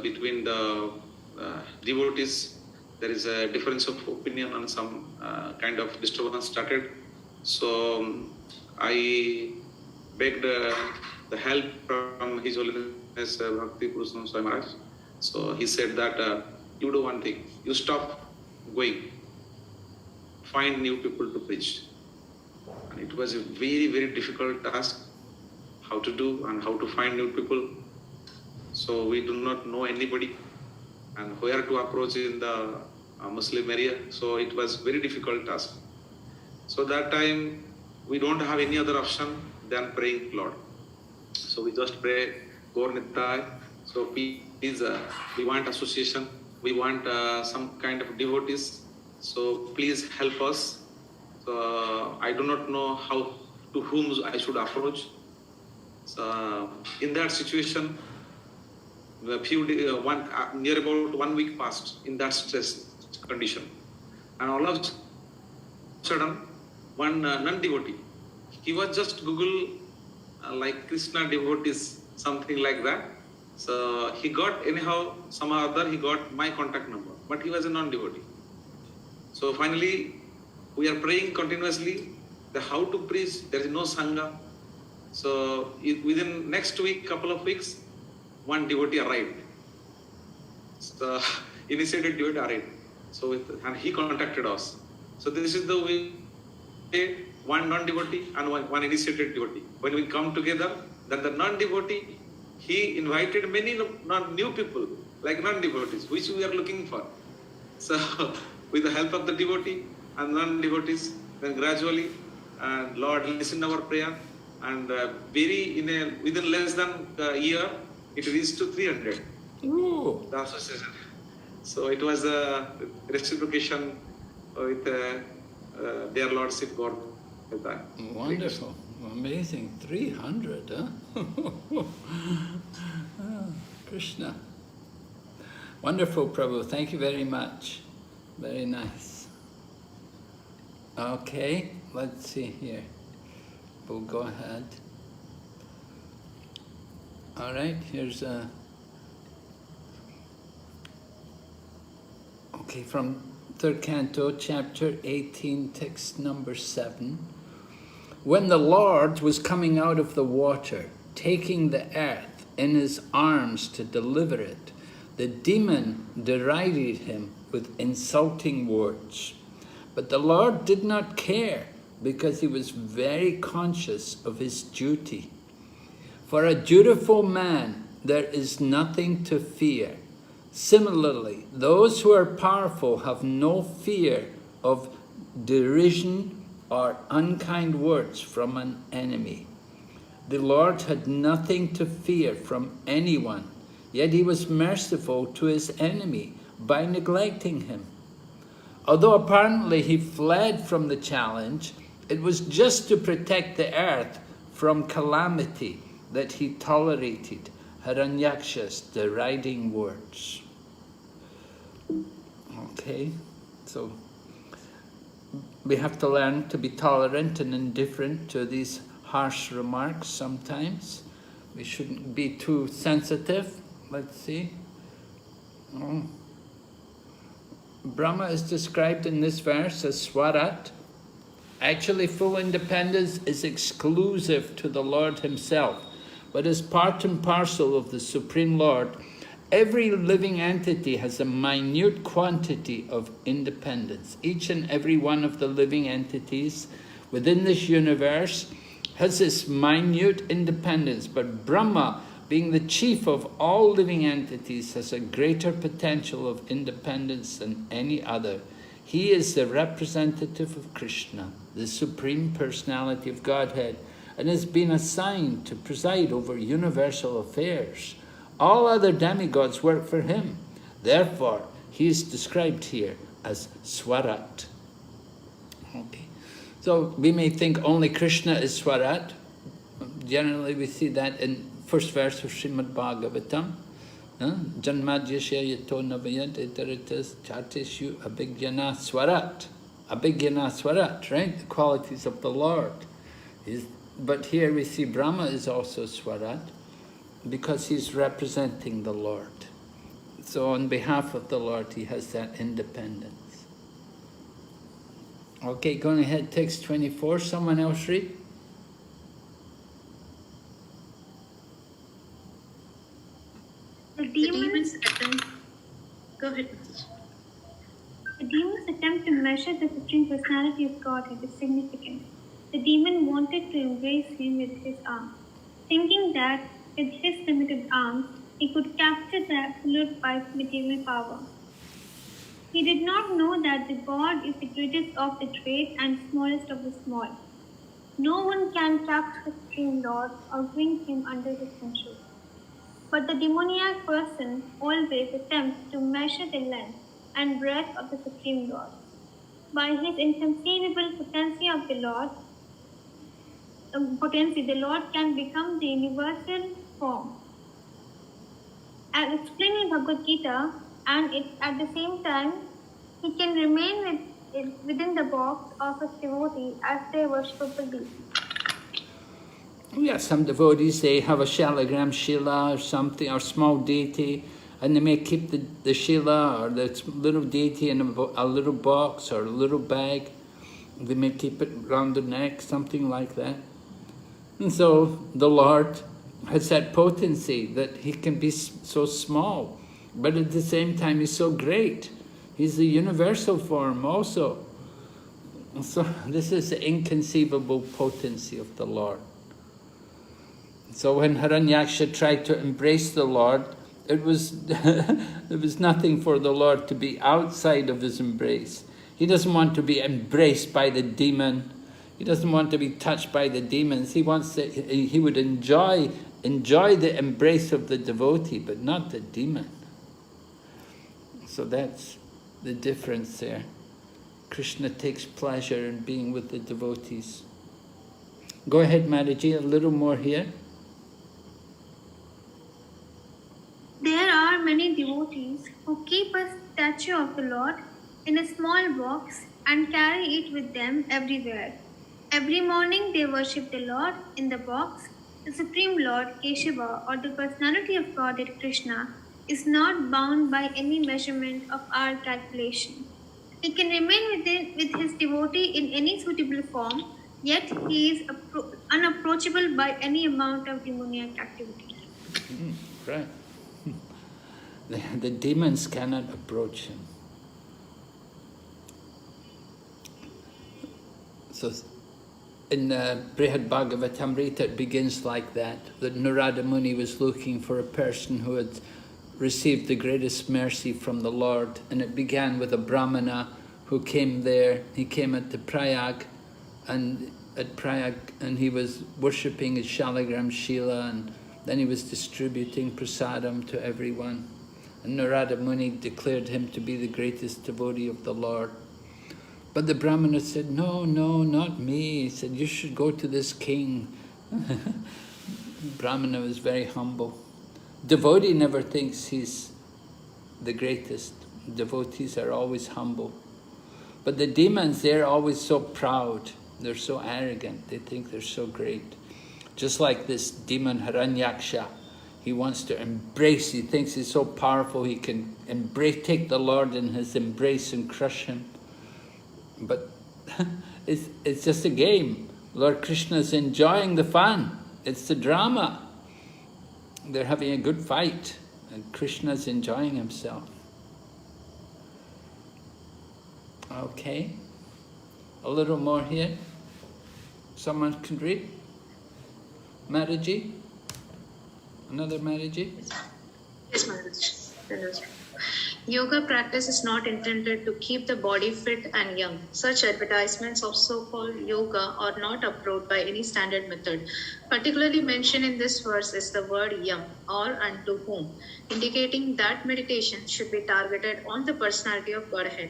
between the devotees, there is a difference of opinion and some kind of disturbance started. So I begged the help from His Holiness Bhakti Purushottama Swami Maharaj. So he said that you do one thing, you stop going, find new people to preach. And it was a very, very difficult task, how to do and how to find new people. So we do not know anybody and where to approach in the Muslim area. So it was very difficult task. So that time we don't have any other option than praying Lord. So we just pray, Gaur Nittai. So please, we want association. We want some kind of devotees. So please help us. So I do not know how to whom I should approach. So in that situation, near about 1 week passed in that stress condition, and all of a sudden, one non-devotee, he was just Google like Krishna devotees, something like that. So he got anyhow somehow other he got my contact number, but he was a non-devotee. So finally, we are praying continuously. The how to preach, there is no sangha. So within next week, couple of weeks, one devotee arrived. So initiated devotee arrived. So and he contacted us. So this is the way, one non-devotee and one initiated devotee. When we come together, then the non-devotee, he invited many new people, like non-devotees, which we are looking for. So with the help of the devotee and non-devotees, then gradually, Lord listened our prayer, and within less than a year, it reached to 300. Ooh. The association. So it was a reciprocation with their Lordship God. Wonderful. Amazing. 300, huh? Oh, Krishna. Wonderful, Prabhu. Thank you very much. Very nice. Okay, let's see here. We'll go ahead. All right, here's a... Okay, from 3rd Canto, chapter 18, text number 7. When the Lord was coming out of the water, taking the earth in his arms to deliver it, the demon derided him with insulting words. But the Lord did not care, because he was very conscious of his duty. For a dutiful man, there is nothing to fear. Similarly, those who are powerful have no fear of derision or unkind words from an enemy. The Lord had nothing to fear from anyone, yet he was merciful to his enemy by neglecting him. Although apparently he fled from the challenge, it was just to protect the earth from calamity that he tolerated Hiranyaksha's deriding words. Okay, so we have to learn to be tolerant and indifferent to these harsh remarks sometimes. We shouldn't be too sensitive. Let's see. Oh. Brahma is described in this verse as Swarat. Actually, full independence is exclusive to the Lord himself, but as part and parcel of the Supreme Lord, every living entity has a minute quantity of independence. Each and every one of the living entities within this universe has this minute independence, but Brahma, being the chief of all living entities, has a greater potential of independence than any other. He is the representative of Krishna, the Supreme Personality of Godhead, and has been assigned to preside over universal affairs. All other demigods work for him. Therefore, he is described here as Swarat. Okay. So we may think only Krishna is Swarat. Generally we see that in first verse of Srimad Bhagavatam. Janmadhyasya yato navayat itaratas chatishu abhigyana Swarat. Abhigyana Swarat, right? The qualities of the Lord. But here we see Brahma is also Swarat, because he's representing the Lord. So on behalf of the Lord, he has that independence. Okay, going ahead, text 24. Someone else read? The demons attempt. Go ahead. The demon's attempt to measure the Supreme Personality of Godhead is significant. The demon wanted to embrace him with his arms, thinking that with his limited arms, he could capture the absolute by material power. He did not know that the God is the greatest of the great and smallest of the small. No one can capture the Supreme Lord or bring him under his control. But the demoniac person always attempts to measure the length and breadth of the Supreme Lord. By his inconceivable potency of the Lord, the Lord can become the universal form. As explained in Bhagavad Gita, and at the same time, he can remain within the box of his devotee as they worshipable deity. Yeah, some devotees, they have a shalagram shila or something, or small deity, and they may keep the shila or the little deity in a little box or a little bag. They may keep it around the neck, something like that. And so the Lord has that potency that he can be so small, but at the same time he's so great. He's the universal form also. So this is the inconceivable potency of the Lord. So when Hiranyaksha tried to embrace the Lord, it was there was nothing for the Lord to be outside of his embrace. He doesn't want to be embraced by the demon. He doesn't want to be touched by the demons. He wants to, he would enjoy the embrace of the devotee, but not the demon. So that's the difference there. Krishna takes pleasure in being with the devotees. Go ahead, Mataji, a little more here. There are many devotees who keep a statue of the Lord in a small box and carry it with them everywhere. Every morning they worship the Lord in the box. The Supreme Lord, Keshava, or the personality of Godhead Krishna, is not bound by any measurement of our calculation. He can remain with his devotee in any suitable form yet he is unapproachable by any amount of demoniac activity. Right. The demons cannot approach him. So in Brihad Bhagavatamrita it begins like that Narada Muni was looking for a person who had received the greatest mercy from the Lord, and it began with a Brahmana who came there. He came at the Prayag, and he was worshipping his Shalagram Shila, and then he was distributing prasadam to everyone. And Narada Muni declared him to be the greatest devotee of the Lord. But the Brahmana said, no, not me. He said, you should go to this king. Brahmana was very humble. Devotee never thinks he's the greatest. Devotees are always humble. But the demons, they're always so proud. They're so arrogant. They think they're so great. Just like this demon Hiranyaksha. He wants to embrace, he thinks he's so powerful, he can take the Lord in his embrace and crush him. But it's just a game. Lord Krishna is enjoying the fun. It's the drama. They're having a good fight, and Krishna is enjoying himself. Okay. A little more here. Someone can read? Mataji? Another Mataji? Yes, Maharaj. Yoga practice is not intended to keep the body fit and young. Such advertisements of so-called yoga are not approved by any standard method. Particularly mentioned in this verse is the word yam, or unto whom, indicating that meditation should be targeted on the personality of Godhead.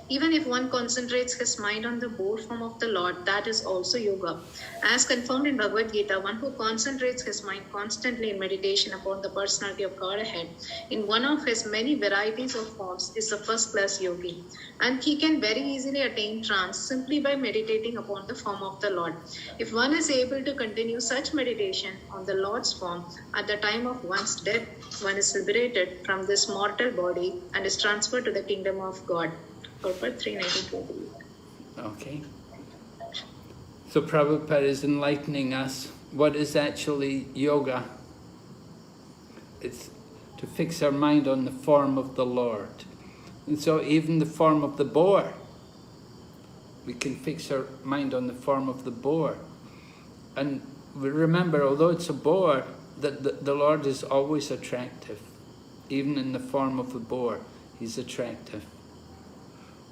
Even if one concentrates his mind on the board form of the Lord, that is also yoga. As confirmed in Bhagavad Gita, one who concentrates his mind constantly in meditation upon the personality of Godhead in one of his many varieties of forms is a first-class yogi. And he can very easily attain trance simply by meditating upon the form of the Lord. If one is able to continue such meditation on the Lord's form at the time of one's death, one is liberated from this mortal body and is transferred to the kingdom of God. Purport 392. Okay. So Prabhupada is enlightening us. What is actually yoga? It's to fix our mind on the form of the Lord. And so even the form of the boar, we can fix our mind on the form of the boar. And we remember, although it's a boar, that the Lord is always attractive. Even in the form of a boar, he's attractive.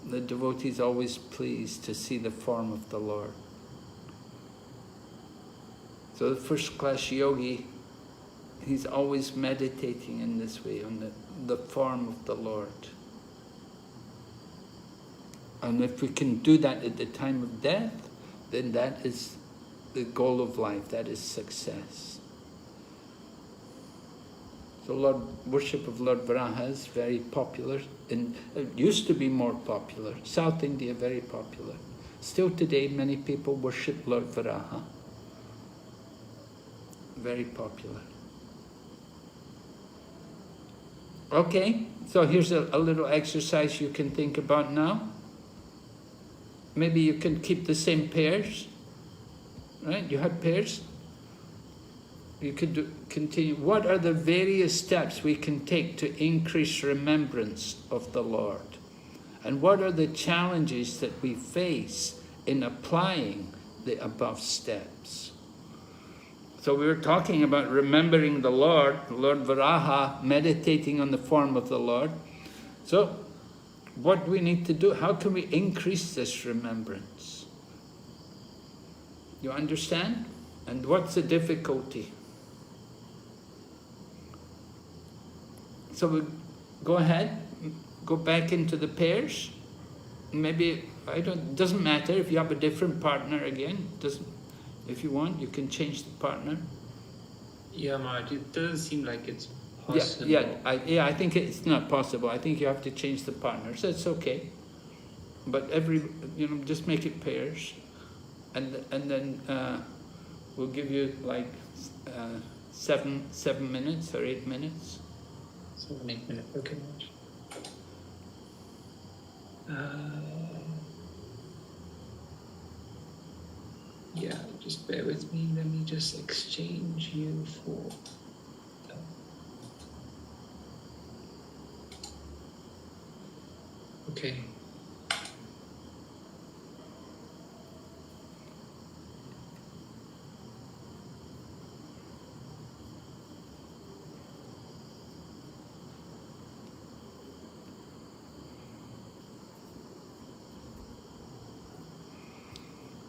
The devotee is always pleased to see the form of the Lord. So the first-class yogi, he's always meditating in this way, on the form of the Lord. And if we can do that at the time of death, then that is the goal of life, that is success. So worship of Lord Varaha is very popular. It used to be more popular. South India, very popular. Still today, many people worship Lord Varaha. Very popular. Okay, so here's a little exercise you can think about now. Maybe you can keep the same pairs, right? You had pairs. You could continue. What are the various steps we can take to increase remembrance of the Lord? And what are the challenges that we face in applying the above steps? So we were talking about remembering the Lord Varaha, meditating on the form of the Lord. So what do we need to do? How can we increase this remembrance? You understand? And what's the difficulty? So we go ahead, go back into the pairs. Maybe, doesn't matter if you have a different partner again. If you want, you can change the partner. Yeah, Maharaj, it doesn't seem like it's possible. I think it's not possible. I think you have to change the partner. So it's okay. But just make it pairs. And then we'll give you like 7 minutes or 8 minutes. 7, 8 minutes, okay. Yeah, just bear with me. Let me just exchange you for... Okay.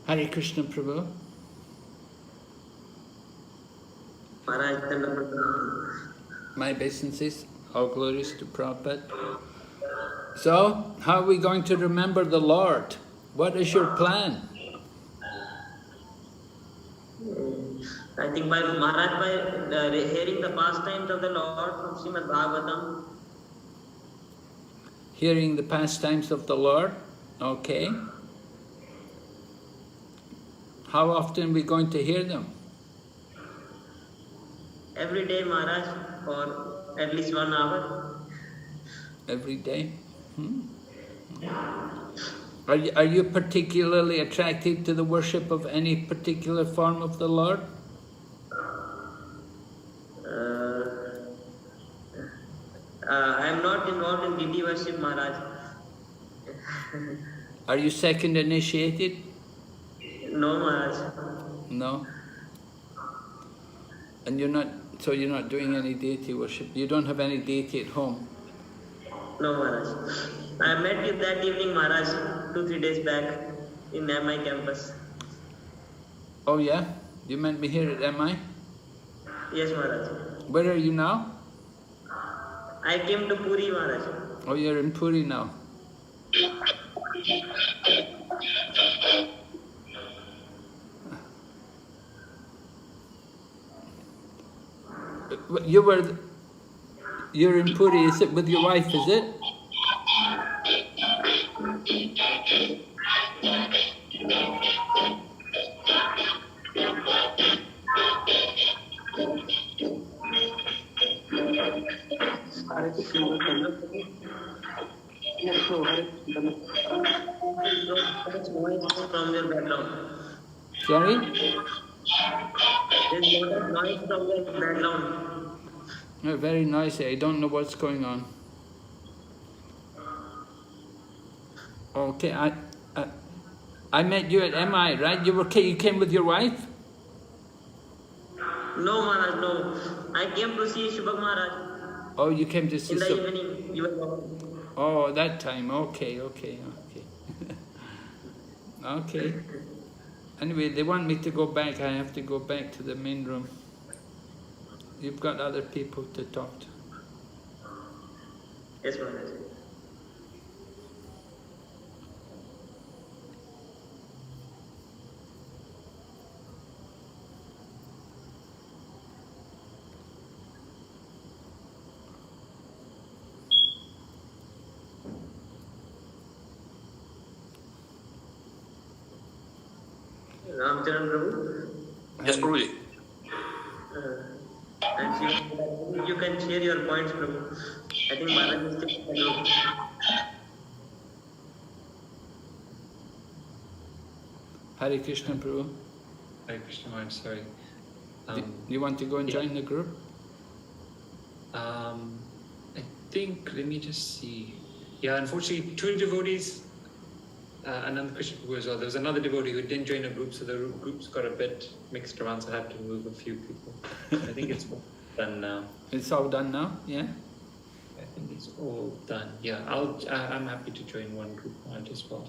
Hare Krishna Prabhu. My obeisances, all glories to Prabhupada. So, how are we going to remember the Lord? What is your plan? I think by Maharaj, by hearing the pastimes of the Lord from Srimad Bhagavatam. Hearing the pastimes of the Lord, okay. How often are we going to hear them? Every day, Maharaj, for at least 1 hour. Every day? Are you particularly attracted to the worship of any particular form of the Lord? I am not involved in deity worship, Maharaj. Are you second initiated? No, Maharaj. No? And you're not doing any deity worship? You don't have any deity at home? No, Maharaj. I met you that evening, Maharaj, 2-3 days back in MI campus. Oh yeah? You met me here at MI? Yes, Maharaj. Where are you now? I came to Puri, Maharaj. Oh, you're in Puri now. You're in Puri, is it with your wife, is it? From your background. Sorry? There's a lot of noise from your background. Oh, very noisy. I don't know what's going on. Okay, I met you at MI, right? You came with your wife? No, Maharaj, no. I came to see Shubhak Maharaj. Oh, you came to see... In the evening, you were... Oh, that time. Okay. Okay. Anyway, they want me to go back. I have to go back to the main room. You've got other people to talk to. Yes, Maharaj. Ramcharan Prabhu? Yes, Prabhuji. And you can share your points, Prabhu. I think Maharaj is still alone. Hare Krishna, Prabhu. Hare Krishna, I'm sorry. You want to go and join the group? I think, let me just see. Yeah, unfortunately, 2 devotees, Anand Krishna Prabhu as well. There was another devotee who didn't join a group, so the groups got a bit mixed around, so I had to move a few people. I think it's all done now. It's all done now, yeah? I think it's all done. Yeah, I'm happy to join one group as well.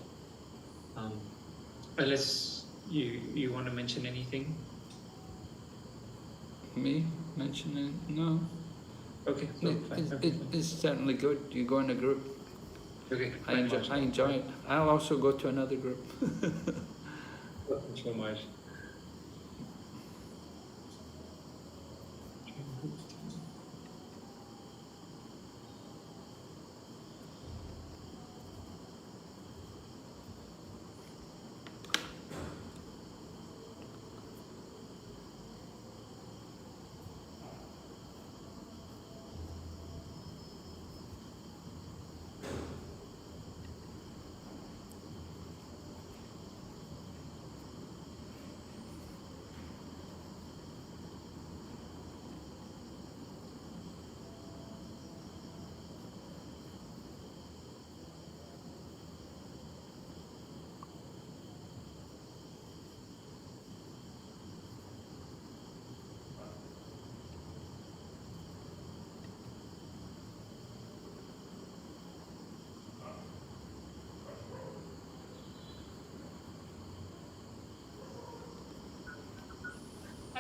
Unless you want to mention anything? Me? Mentioning? No. Okay, no, fine. It's certainly good. You go in a group. Okay, I enjoy it. I'll also go to another group. Thank you so much.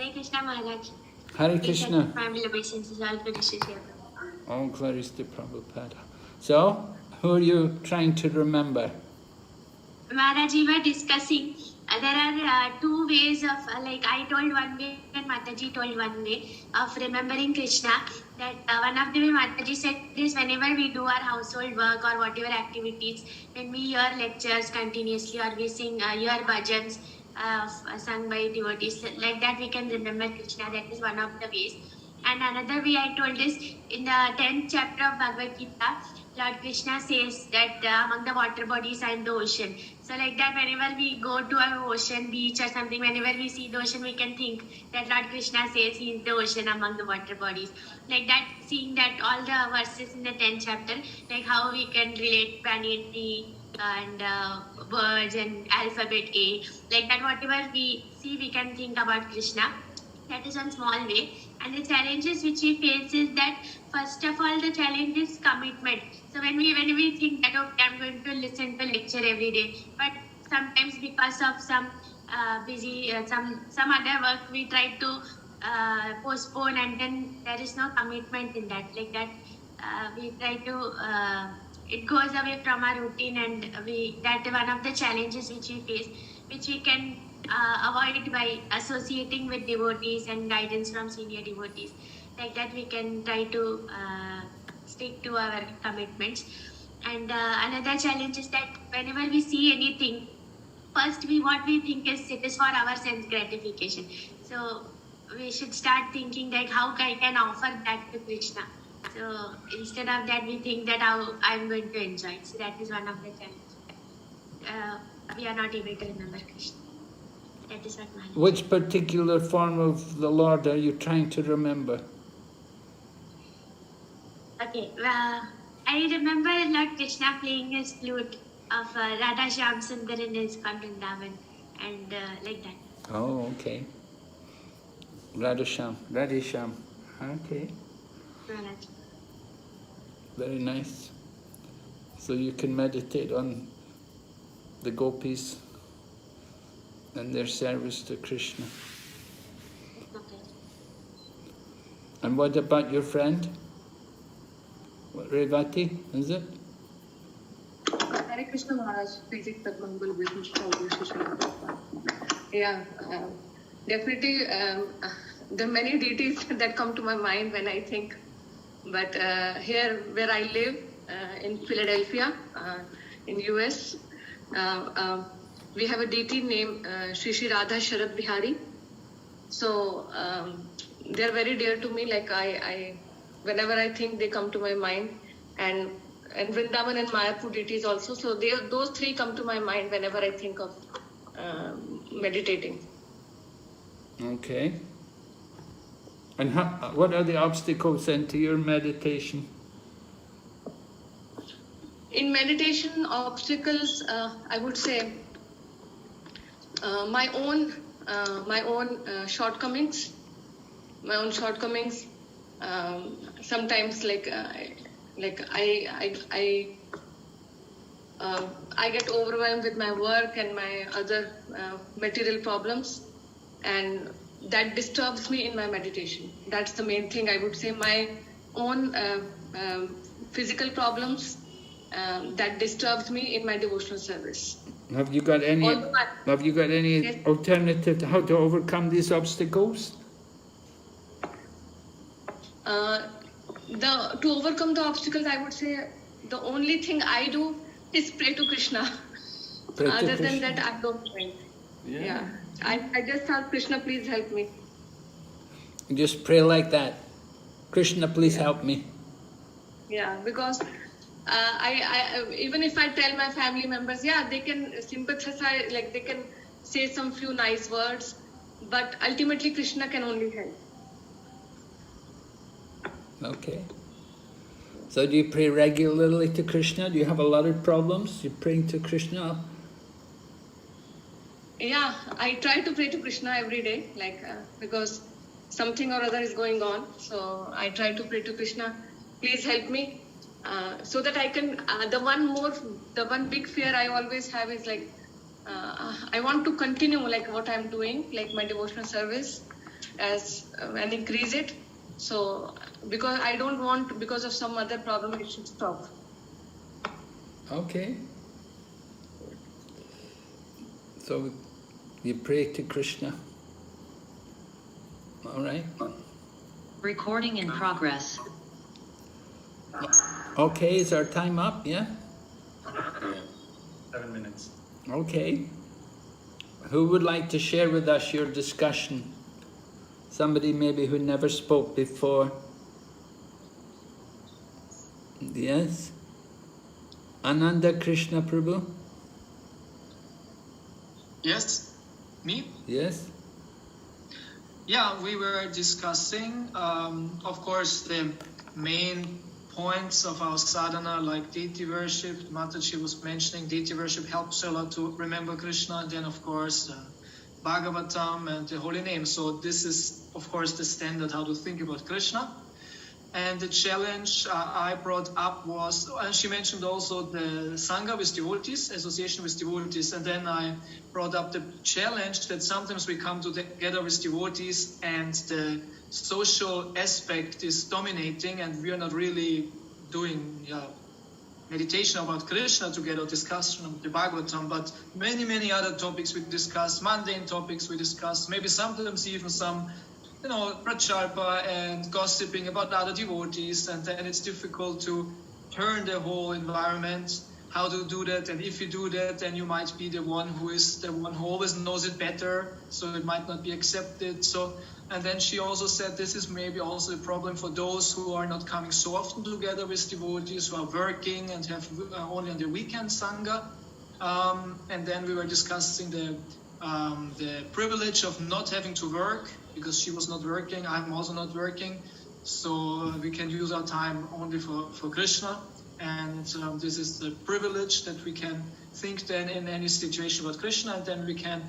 Hare Krishna Maharaj. Hare Krishna. Family obeisances, all Krishna. All glories to Prabhupada. So, who are you trying to remember? Maharaj, we were discussing, there are two ways of, like I told one way and Mataji told one way of remembering Krishna. That one of the way Mataji said is whenever we do our household work or whatever activities, when we hear lectures continuously or we sing, hear bhajans sung by devotees, like that we can remember Krishna. That is one of the ways. And another way I told is in the 10th chapter of Bhagavad Gita, Lord Krishna says that among the water bodies I am the ocean. So like that, whenever we go to an ocean, beach or something, whenever we see the ocean, we can think that Lord Krishna says he is the ocean among the water bodies. Like that, seeing that all the verses in the 10th chapter, like how we can relate planet T and birds and alphabet A. Like that, whatever we see, we can think about Krishna. That is one small way. And the challenges which we face is that, first of all, the challenge is commitment. So when we think that, okay, I'm going to listen to lecture every day, but sometimes because of some busy, some other work, we try to postpone, and then there is no commitment in that. Like that, we try to, it goes away from our routine, and that one of the challenges which we face, which we can avoid by associating with devotees and guidance from senior devotees. Like that, we can try to stick to our commitments. And another challenge is that whenever we see anything, first what we think is it is for our sense gratification. So we should start thinking like how I can offer that to Krishna. So instead of that, we think that how I'm going to enjoy it. So that is one of the challenges. We are not able to remember Krishna. That is what my Which particular form of the Lord are you trying to remember? Okay, I remember Lord Krishna playing his flute of Radha Shyam Sundar in his Vrindavan, and like that. Oh, okay. Radha Shyam. Okay. Maharaj. Very nice. So you can meditate on the gopis and their service to Krishna. Okay. And what about your friend? What, Revati, is it? Hare Krishna Maharaj, Physics Tatmangal Business Yeah, definitely there are many deities that come to my mind when I think. But here where I live, in Philadelphia, in US, we have a deity named Shri Radha Sharad Bihari. So they're very dear to me. Like I whenever I think, they come to my mind, and Vrindavan and Mayapur deities also. So those three come to my mind whenever I think of meditating. Okay. And what are the obstacles then to your meditation? In meditation, obstacles, I would say, my own shortcomings. My own shortcomings. Sometimes, I get overwhelmed with my work and my other material problems, and that disturbs me in my meditation. That's the main thing. I would say my own physical problems that disturbs me in my devotional service. Have you got any? Yes. Alternative to how to overcome these obstacles? To overcome the obstacles, I would say the only thing I do is pray to Krishna. Other than that, I don't pray. Yeah. I just ask Krishna, please help me. Just pray like that. Krishna, please help me. Yeah, because I even if I tell my family members, they can sympathize, like they can say some few nice words, but ultimately Krishna can only help. Okay. So do you pray regularly to Krishna? Do you have a lot of problems? You're praying to Krishna? Yeah, I try to pray to Krishna every day, because something or other is going on. So I try to pray to Krishna, please help me, so that I can. The one big fear I always have is I want to continue what I'm doing, like my devotional service, as and increase it. So because I don't want, because of some other problem, it should stop. Okay. So you pray to Krishna. All right. Recording in progress. Okay, is our time up? Yeah? 7 minutes. Okay. Who would like to share with us your discussion? Somebody maybe who never spoke before. Yes? Ananda Krishna Prabhu? Yes, me? Yes? Yeah, we were discussing, of course, the main points of our sadhana, like deity worship. Mataji was mentioning deity worship helps a lot to remember Krishna. And then, of course, Bhagavatam and the holy name. So this is, of course, the standard how to think about Krishna. And the challenge I brought up was, and she mentioned also the Sangha with devotees, association with devotees. And then I brought up the challenge that sometimes we come together with devotees and the social aspect is dominating and we are not really doing meditation about Krishna together, discussion of the Bhagavatam, but many other topics we discuss, mundane topics we discuss, maybe sometimes even some pracharpa and gossiping about other devotees, and then it's difficult to turn the whole environment, how to do that, and if you do that, then you might be the one who always knows it better, so it might not be accepted. So, and then she also said this is maybe also a problem for those who are not coming so often together with devotees, who are working and have only on the weekend Sangha. And then we were discussing the privilege of not having to work, because she was not working, I'm also not working, so we can use our time only for Krishna, and this is the privilege that we can think then in any situation about Krishna, and then we can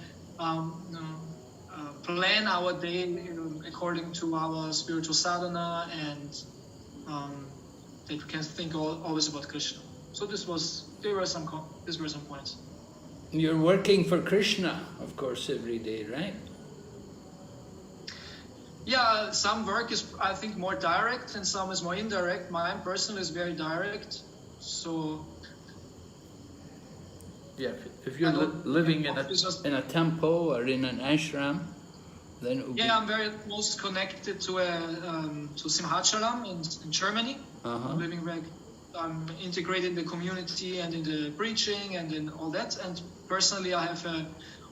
plan our day according to our spiritual sadhana, and that we can think always about Krishna. So these were some points. You're working for Krishna, of course, every day, right? Yeah, some work is, I think, more direct and some is more indirect. Mine personally is very direct. So, yeah, if you're living in a temple or in an ashram, then it would I'm very most connected to Simhachalam in Germany. I'm living I'm integrated in the community and in the preaching and in all that. And personally, I have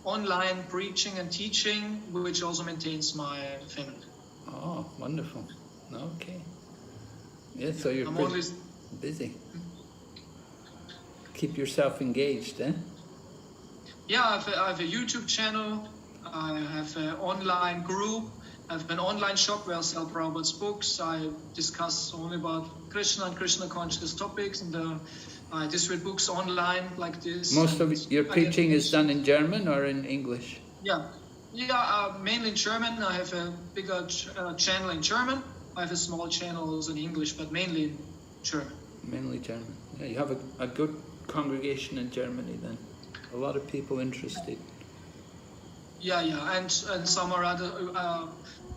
online preaching and teaching, which also maintains my family. Oh, wonderful. Okay. Yeah, so you're busy. Keep yourself engaged, eh? Yeah, I have a YouTube channel. I have an online group. I have an online shop where I sell Prabhupada's books. I discuss only about Krishna and Krishna conscious topics, and I distribute books online like this. Most of your preaching is done in German or in English? Yeah, mainly in German. I have a bigger channel in German. I have a small channel also in English, but mainly in German. Mainly German. Yeah, you have a good congregation in Germany then. A lot of people interested. Yeah, and some or other,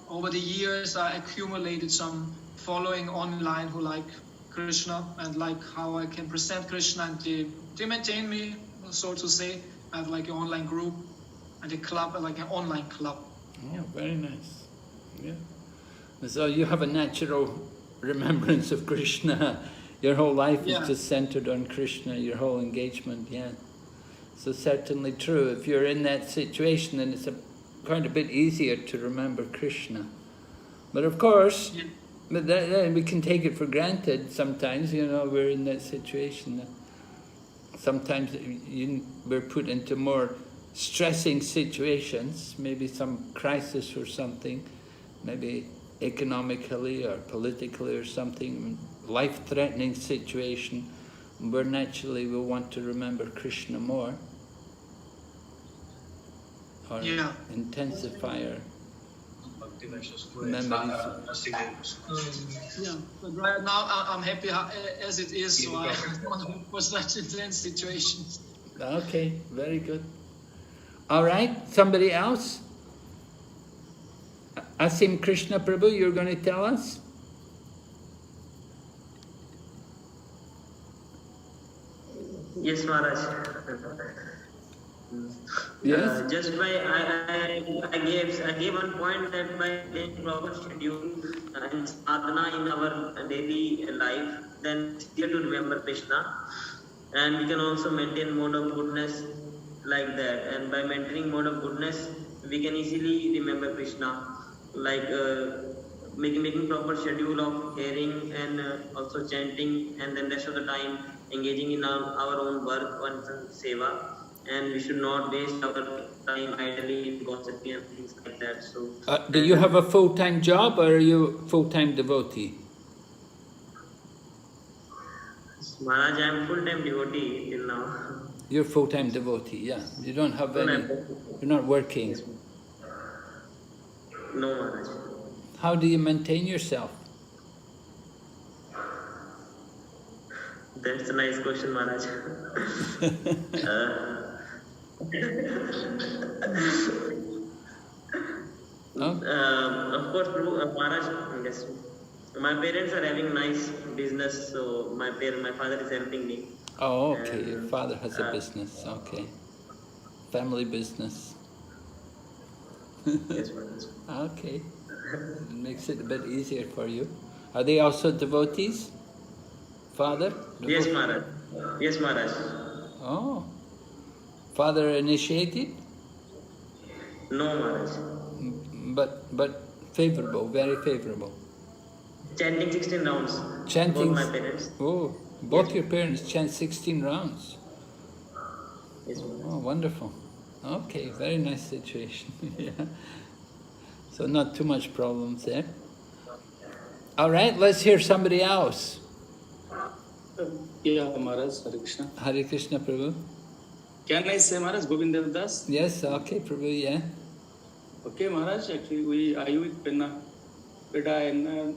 over the years I accumulated some following online who like Krishna and like how I can present Krishna, and they maintain me, so to say. I have like an online group and a club, like an online club. Oh, very nice. Yeah. So you have a natural remembrance of Krishna. Your whole life is just centered on Krishna, your whole engagement, yeah. So certainly true. If you're in that situation, then it's quite a bit easier to remember Krishna. But of course, we can take it for granted sometimes, we're in that situation. Sometimes we're put into more stressing situations, maybe some crisis or something, maybe economically or politically or something, life-threatening situation, where naturally we'll want to remember Krishna more, or intensify our memories. But right now I'm happy as it is, so I don't want to for such intense situations. Okay, very good. All right, somebody else? Asim Krishna Prabhu, you're going to tell us? Yes, Maharaj. Yes? Just by I gave one point that by maintaining proper schedule and sadhana in our daily life, then it's easier to remember Krishna, and we can also maintain mode of goodness like that. And by maintaining mode of goodness, we can easily remember Krishna, like making proper schedule of hearing and also chanting, and then rest of the time engaging in our own work on seva. And we should not waste our time idly in gossiping and things like that. So, Do you have a full-time job or are you a full-time devotee? Maharaj, I am full-time devotee till now. You're a full-time devotee, yeah. You don't have any, you're not working. No, Maharaj. How do you maintain yourself? That's a nice question, Maharaj. Of course, Maharaj, yes. My parents are having nice business, so my father is helping me. Oh, okay. Your father has a business. Okay. Family business. Yes, Maharaj. Okay. It makes it a bit easier for you. Are they also devotees? Father? Devotee? Yes, Maharaj. Yes, Maharaj. Oh. Father initiated? No, Maharaj. But favorable, very favorable. Chanting 16 rounds. Chanting. Both my parents. Oh, both your parents chant 16 rounds. Yes, Maharaj. Oh, wonderful. Okay, very nice situation. Yeah. So not too much problems there. All right, let's hear somebody else. Yeah, Maharaj, Hare Krishna. Hare Krishna, Prabhu. Can I say, Maharaj, Govinda Das? Yes, okay, Prabhu, yeah. Okay, Maharaj, actually, I with Pida Irana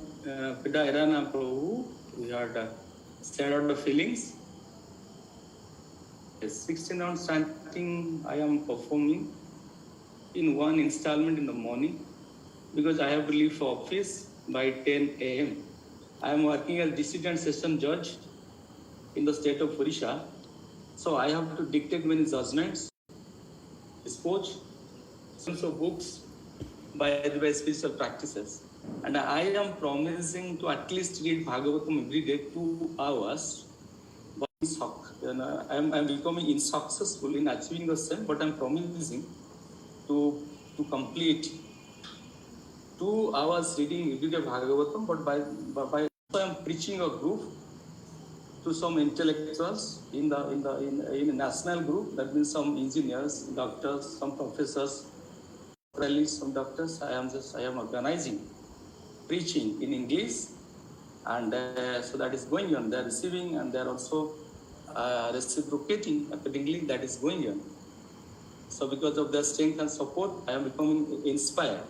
Prabhu, we had shared out the feelings. Yes, 16 rounds chanting I am performing in one installment in the morning because I have to leave for office by 10 a.m. I am working as decision session judge in the state of Odisha. So I have to dictate many judgments, sports, also books by the spiritual practices. And I am promising to at least read Bhagavatam every day 2 hours. But I'm becoming unsuccessful in achieving the same, but I'm promising to complete 2 hours reading every day Bhagavatam, but by I'm preaching a group to some intellectuals in a national group. That means some engineers, doctors, some professors, some doctors. I am organizing preaching in English, and so that is going on. They are receiving and they are also reciprocating accordingly. That is going on. So because of their strength and support, I am becoming inspired,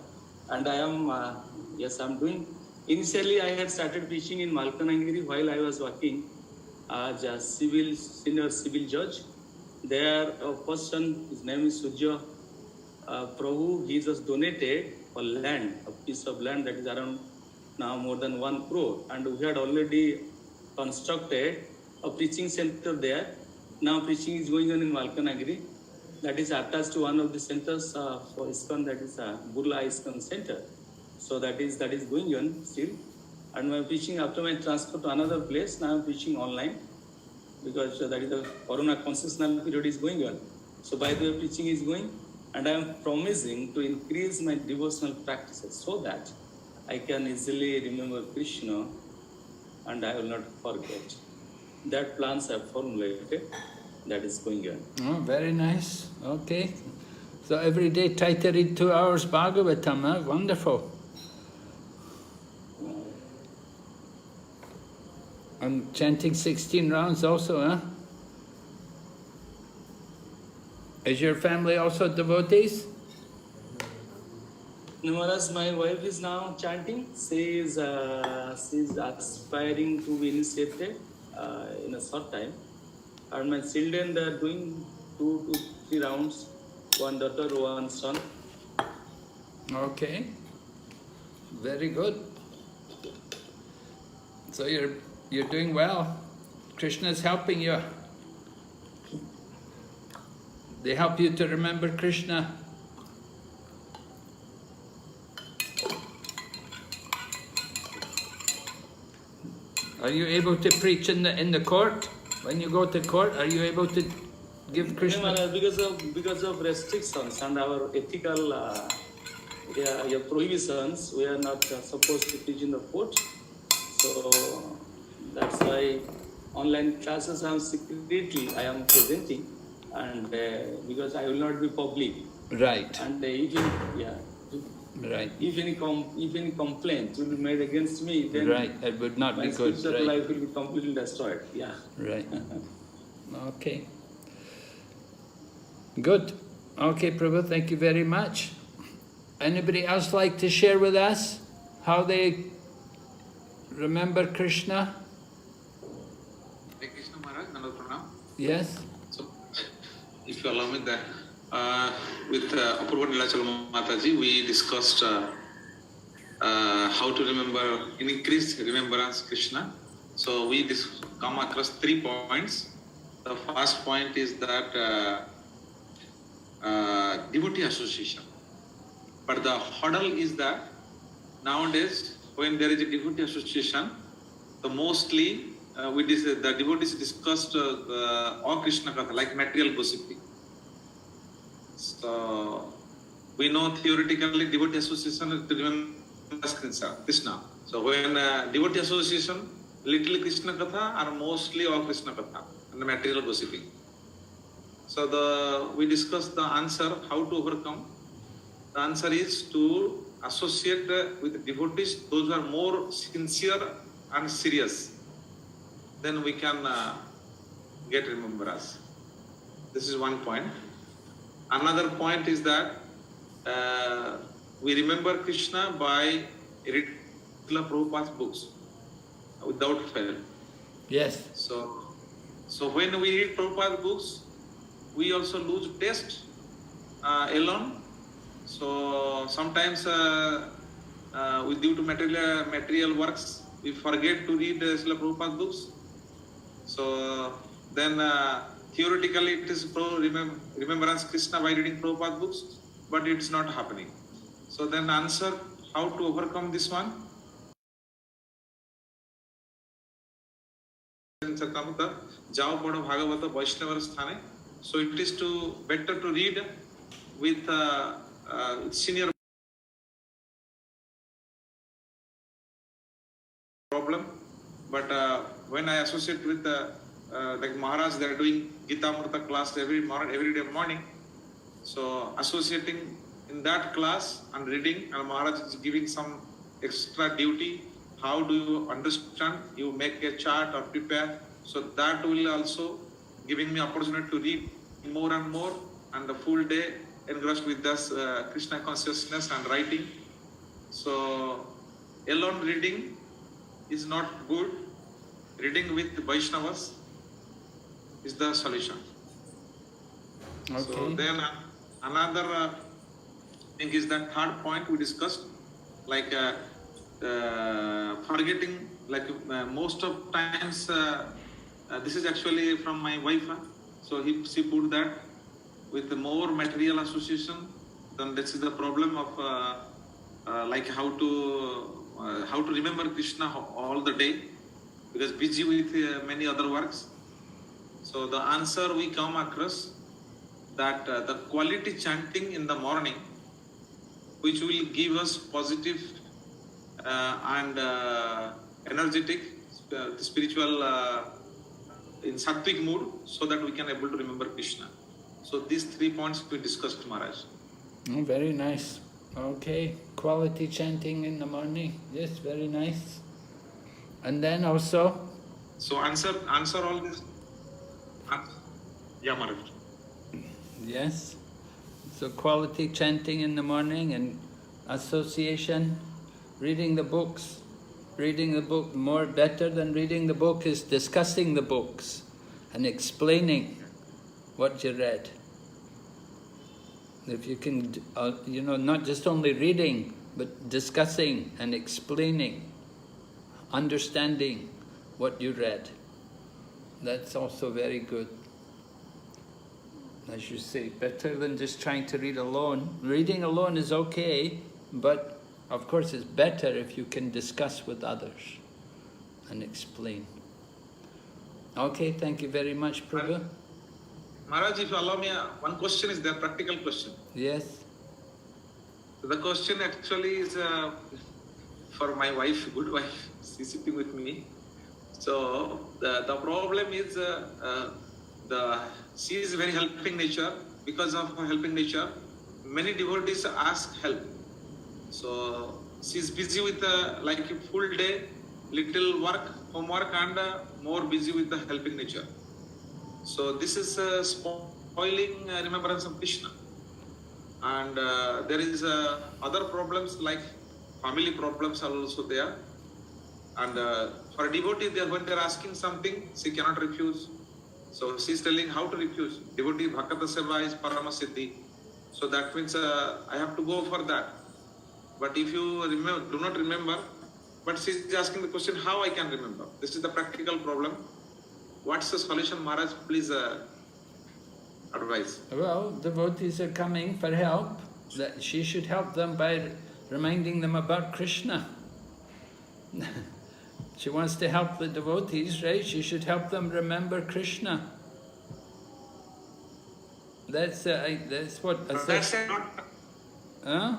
and I am I'm doing. Initially, I had started preaching in Malkanangiri while I was working as a senior civil judge. There, a person, his name is Sujya Prabhu, he just donated a land, a piece of land that is around now more than 1 crore. And we had already constructed a preaching center there. Now preaching is going on in Malkanagiri. That is attached to one of the centers for ISKCON, that is Burla ISKCON Center. So that is going on still. And I'm preaching after my transfer to another place. Now I'm preaching online because that is the Corona concessional period is going on. So by the way, preaching is going, and I am promising to increase my devotional practices so that I can easily remember Krishna and I will not forget. That plans I have formulated. That is going on. Oh, very nice. Okay. So every day try to read 2 hours Bhagavatam. Huh? Wonderful. And chanting 16 rounds also, huh? Is your family also devotees? No, Maharaj, my wife is now chanting. She is aspiring to be initiated in a short time. And my children, they are doing 2 to 3 rounds. 1 daughter, 1 son. Okay. Very good. So you're doing well. Krishna's helping you. They help you to remember Krishna. Are you able to preach in the court? When you go to court, are you able to give Krishna? Because of restrictions and our ethical prohibitions, we are not supposed to teach in the court. So that's why online classes I am secretly presenting, and because I will not be public. Right. And right. If any complaint will be made against me, then right, it would not be good. My spiritual life will be completely destroyed. Yeah. Right. Okay. Good. Okay, Prabhu, thank you very much. Anybody else like to share with us how they remember Krishna? Hare Krishna Maharaj, Nanda Pranam. Yes. So, if you allow me that, with Apurva Nilachal Mataji, we discussed how to remember, increase remembrance Krishna. So we come across 3 points. The first point is that devotee association. But the hurdle is that nowadays, when there is a devotee association, mostly the devotees discussed all Krishna Katha, like material gossiping. So we know theoretically devotee association is to remember Krishna. So when devotee association, little Krishna Katha are mostly all Krishna Katha and the material gossiping. So we discussed the answer, how to overcome. The answer is to associate with devotees, those who are more sincere and serious. Then we can get remembrance. This is one point. Another point is that we remember Krishna by reading Prabhupada's books without fail. Yes. So when we read Prabhupada's books, we also lose taste alone. So sometimes due to material works, we forget to read Srila Prabhupada's books. So then theoretically it is remembrance Krishna by reading Prabhupada's books, but it's not happening. So then answer, how to overcome this one? Jao Pada Bhagavata Vaishnava Sthane. So it is better to read with senior problem. But when I associate with like Maharaj, they are doing Gita Amrita class every day morning. So associating in that class and reading, and Maharaj is giving some extra duty. How do you understand? You make a chart or prepare. So that will also giving me opportunity to read more and more, and the full day engrossed with this Krishna consciousness and writing. So alone reading is not good. Reading with Vaishnavas is the solution. Okay. So then another thing is that third point we discussed, like forgetting, like most of times, this is actually from my wife. So she put that with the more material association, then this is the problem of like how to remember Krishna all the day, because busy with many other works. So the answer we come across that the quality chanting in the morning, which will give us positive and energetic spiritual in sattvic mood, so that we can able to remember Krishna. So these 3 points we discussed, Maharaj. Oh, very nice. Okay, quality chanting in the morning. Yes, very nice. And then also? So answer all this. Yeah, Maharaj. Yes. So quality chanting in the morning and association, reading the books. Reading the book, more better than reading the book is discussing the books and explaining what you read. If you can, not just only reading, but discussing and explaining, understanding what you read. That's also very good. As you say, better than just trying to read alone. Reading alone is okay, but of course it's better if you can discuss with others and explain. Okay, thank you very much, Prabhu. Maharaj, if you allow me, one question is there, practical question. Yes. The question actually is for my wife, good wife, she's sitting with me. So the problem is she is very helping nature. Because of her helping nature, many devotees ask help. So she's busy with like a full day, little work, homework, and more busy with the helping nature. So this is spoiling remembrance of Krishna. And there is other problems like family problems are also there. And for a devotee, when they're asking something, she cannot refuse. So she's telling how to refuse. Devotee Bhakata Seva is Paramasiddhi. So that means I have to go for that. But if you do not remember, but she's asking the question, how I can remember? This is the practical problem. What's the solution, Maharaj? Please advise. Well, devotees are coming for help. That she should help them by reminding them about Krishna. She wants to help the devotees, right? She should help them remember Krishna. That's what. That's not. Huh?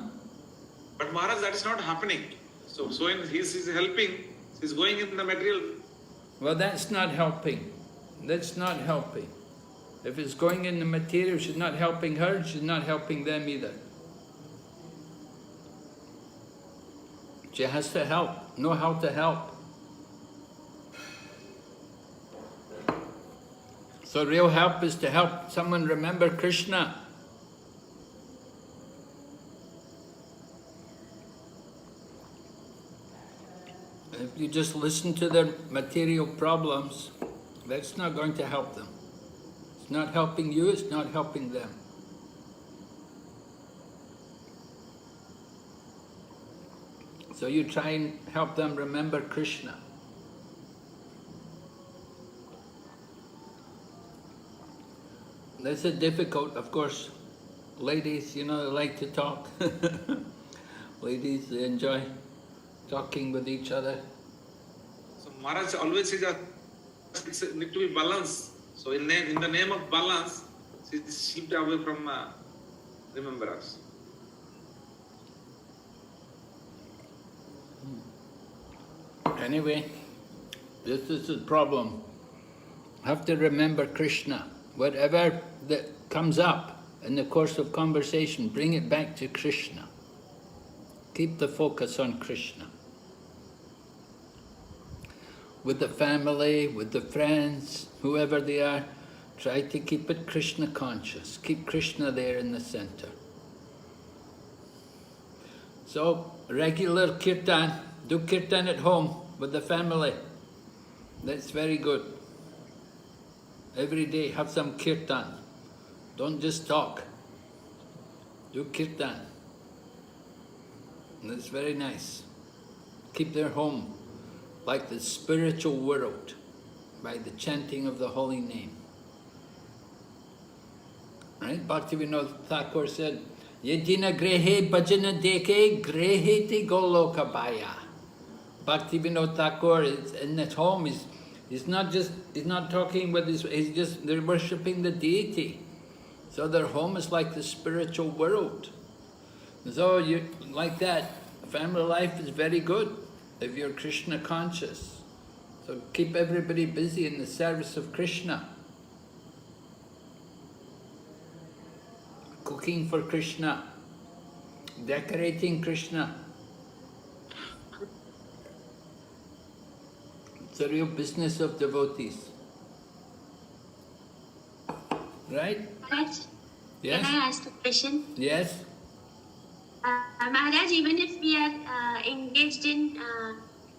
But Maharaj, that is not happening. So when he's helping, he's going in the material. Well, that's not helping. That's not helping. If it's going in the material, she's not helping her, she's not helping them either. She has to help, know how to help. So real help is to help someone remember Krishna. If you just listen to their material problems, that's not going to help them. It's not helping you, it's not helping them. So you try and help them remember Krishna. That's difficult, of course. Ladies, you know, they like to talk. Ladies, they enjoy talking with each other. So Maharaj always says that it need to be balanced. So in the name of balance, she slipped away from remembrance. Anyway, this is the problem. Have to remember Krishna. Whatever that comes up in the course of conversation, bring it back to Krishna. Keep the focus on Krishna. With the family, with the friends, whoever they are, try to keep it Krishna conscious. Keep Krishna there in the center. So, regular kirtan, do kirtan at home with the family. That's very good. Every day have some kirtan. Don't just talk. Do kirtan. And that's very nice. Keep their home like the spiritual world by the chanting of the holy name. Right? Bhakti Vaibhava Thakur said, Yedina grehe bhajana deke grehe te goloka bhaya. Bhakti Vaibhava Thakur is in his home. He's not talking with they're worshipping the deity. So their home is like the spiritual world. So you like that, family life is very good if you're Krishna conscious. So keep everybody busy in the service of Krishna. Cooking for Krishna, decorating Krishna. It's a real business of devotees. Right? Maharaj, Yes? can I ask a question? Yes? Maharaj, even if we are engaged in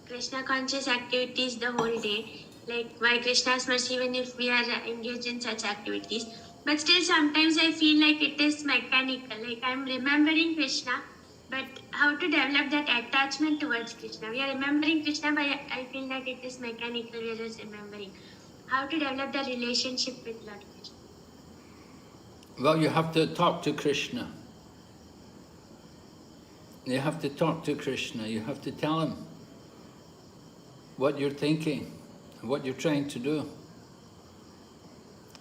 Krishna conscious activities the whole day, like by Krishna's mercy, even if we are engaged in such activities, but still sometimes I feel like it is mechanical, like I'm remembering Krishna, But how to develop that attachment towards Krishna? We are remembering Krishna, but I feel that it is mechanical, we are just remembering. How to develop the relationship with Lord Krishna? Well, you have to talk to Krishna. You have to talk to Krishna. You have to tell him what you're thinking, what you're trying to do.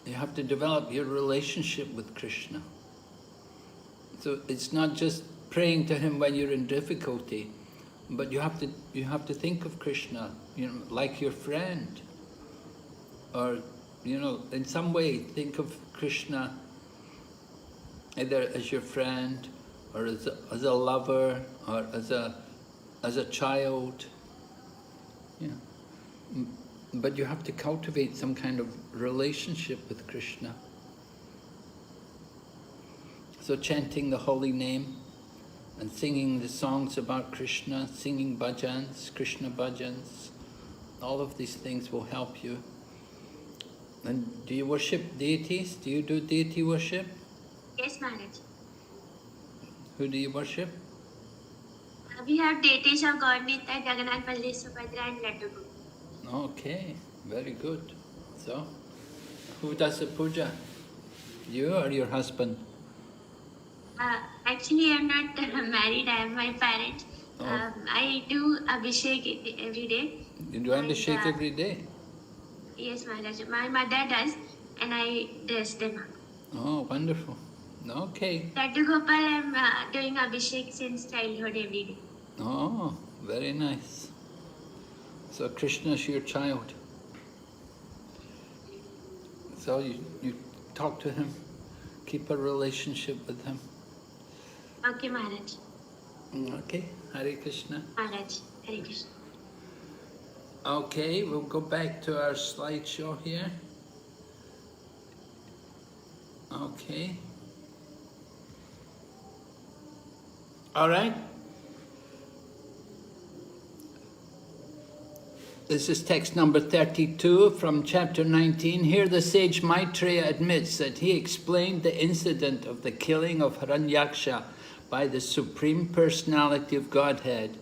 You have to develop your relationship with Krishna. So it's not just praying to him when you're in difficulty, but you have to think of Krishna, like your friend, or in some way think of Krishna either as your friend, or as a lover, or as a child. But you have to cultivate some kind of relationship with Krishna. So chanting the holy name and singing the songs about Krishna, singing bhajans, Krishna bhajans, all of these things will help you. And do you worship deities? Do you do deity worship? Yes, Maharaj. Who do you worship? We have deities of God Nitya, Jagannath, Baldev, Subhadra and Laddu. Okay, very good. So, who does the puja? You or your husband? Actually, I'm not married. I am my parents. Oh. I do Abhishek every day. You do Abhishek every day? Yes, Maharaj. My mother does, and I dress them up. Oh, wonderful. Okay. Laddu Gopal, I'm doing Abhishek since childhood every day. Oh, very nice. So Krishna is your child. So you talk to him, keep a relationship with him. Okay, Maharaj. Okay, Hare Krishna. Maharaj, Hare Krishna. Okay, we'll go back to our slideshow here. Okay. All right. This is text number 32 from chapter 19. Here the sage Maitreya admits that he explained the incident of the killing of Hiranyaksha by the Supreme Personality of Godhead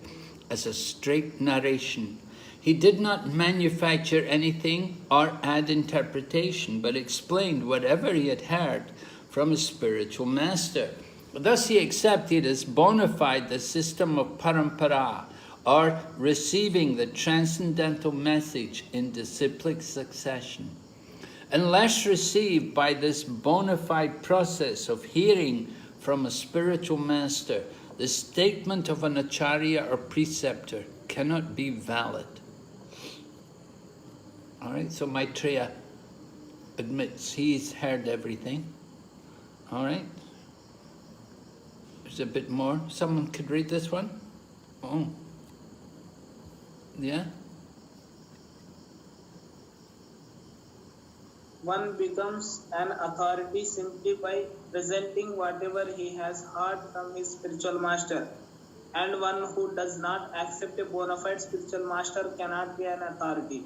as a straight narration. He did not manufacture anything or add interpretation, but explained whatever he had heard from his spiritual master. Thus he accepted as bona fide the system of parampara, or receiving the transcendental message in disciplic succession. Unless received by this bona fide process of hearing from a spiritual master, the statement of an acharya or preceptor cannot be valid. All right, so Maitreya admits he's heard everything. All right. There's a bit more. Someone could read this one? Oh. Yeah? One becomes an authority simply by presenting whatever he has heard from his spiritual master. And one who does not accept a bona fide spiritual master cannot be an authority.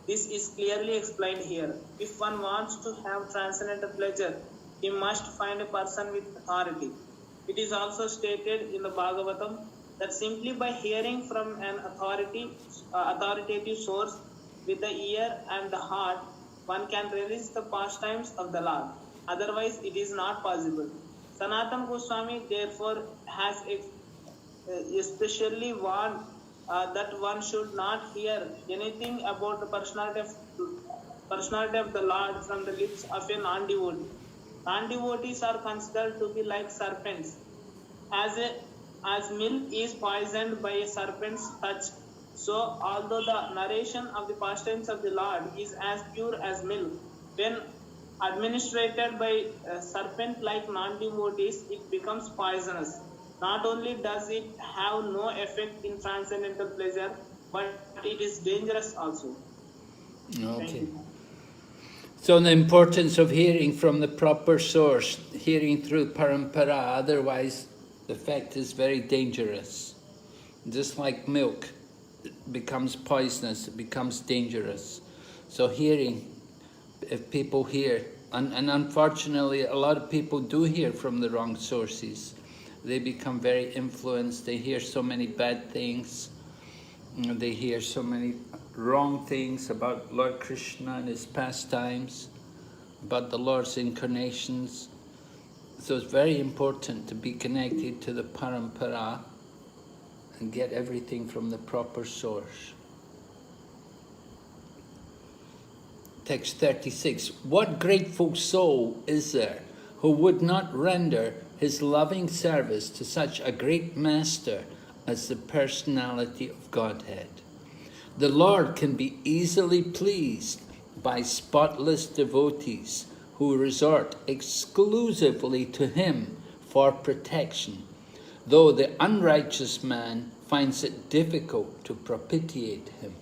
This is clearly explained here. If one wants to have transcendental pleasure, he must find a person with authority. It is also stated in the Bhagavatam that simply by hearing from an authoritative source with the ear and the heart, one can relish the pastimes of the Lord. Otherwise, it is not possible. Sanatana Goswami therefore has especially warned that one should not hear anything about the personality of the Lord from the lips of a non-devotee. Non-devotees are considered to be like serpents. As milk is poisoned by a serpent's touch, so although the narration of the pastimes of the Lord is as pure as milk, when administered by serpent-like non-devotees, it becomes poisonous. Not only does it have no effect in transcendental pleasure, but it is dangerous also. Okay. So the importance of hearing from the proper source, hearing through parampara, otherwise the effect is very dangerous. Just like milk, it becomes poisonous, it becomes dangerous. So hearing, if people hear, and unfortunately a lot of people do hear from the wrong sources, they become very influenced. They hear so many bad things. They hear so many wrong things about Lord Krishna and his pastimes, about the Lord's incarnations. So it's very important to be connected to the parampara and get everything from the proper source. Text 36. What grateful soul is there who would not render his loving service to such a great master as the personality of Godhead? The Lord can be easily pleased by spotless devotees who resort exclusively to him for protection, though the unrighteous man finds it difficult to propitiate him.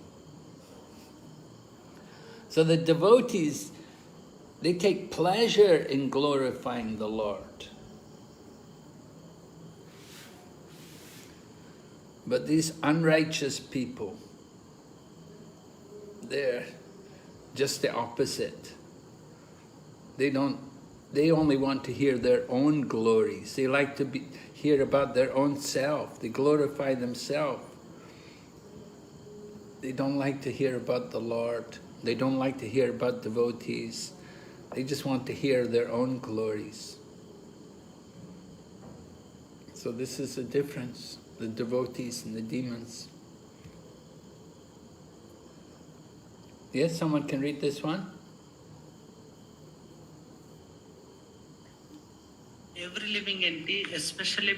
So the devotees, they take pleasure in glorifying the Lord. But these unrighteous people, they're just the opposite. They only want to hear their own glories. They like to hear about their own self. They glorify themselves. They don't like to hear about the Lord. They don't like to hear about devotees. They just want to hear their own glories. So this is the difference, the devotees and the demons. Yes, someone can read this one? Every living entity, especially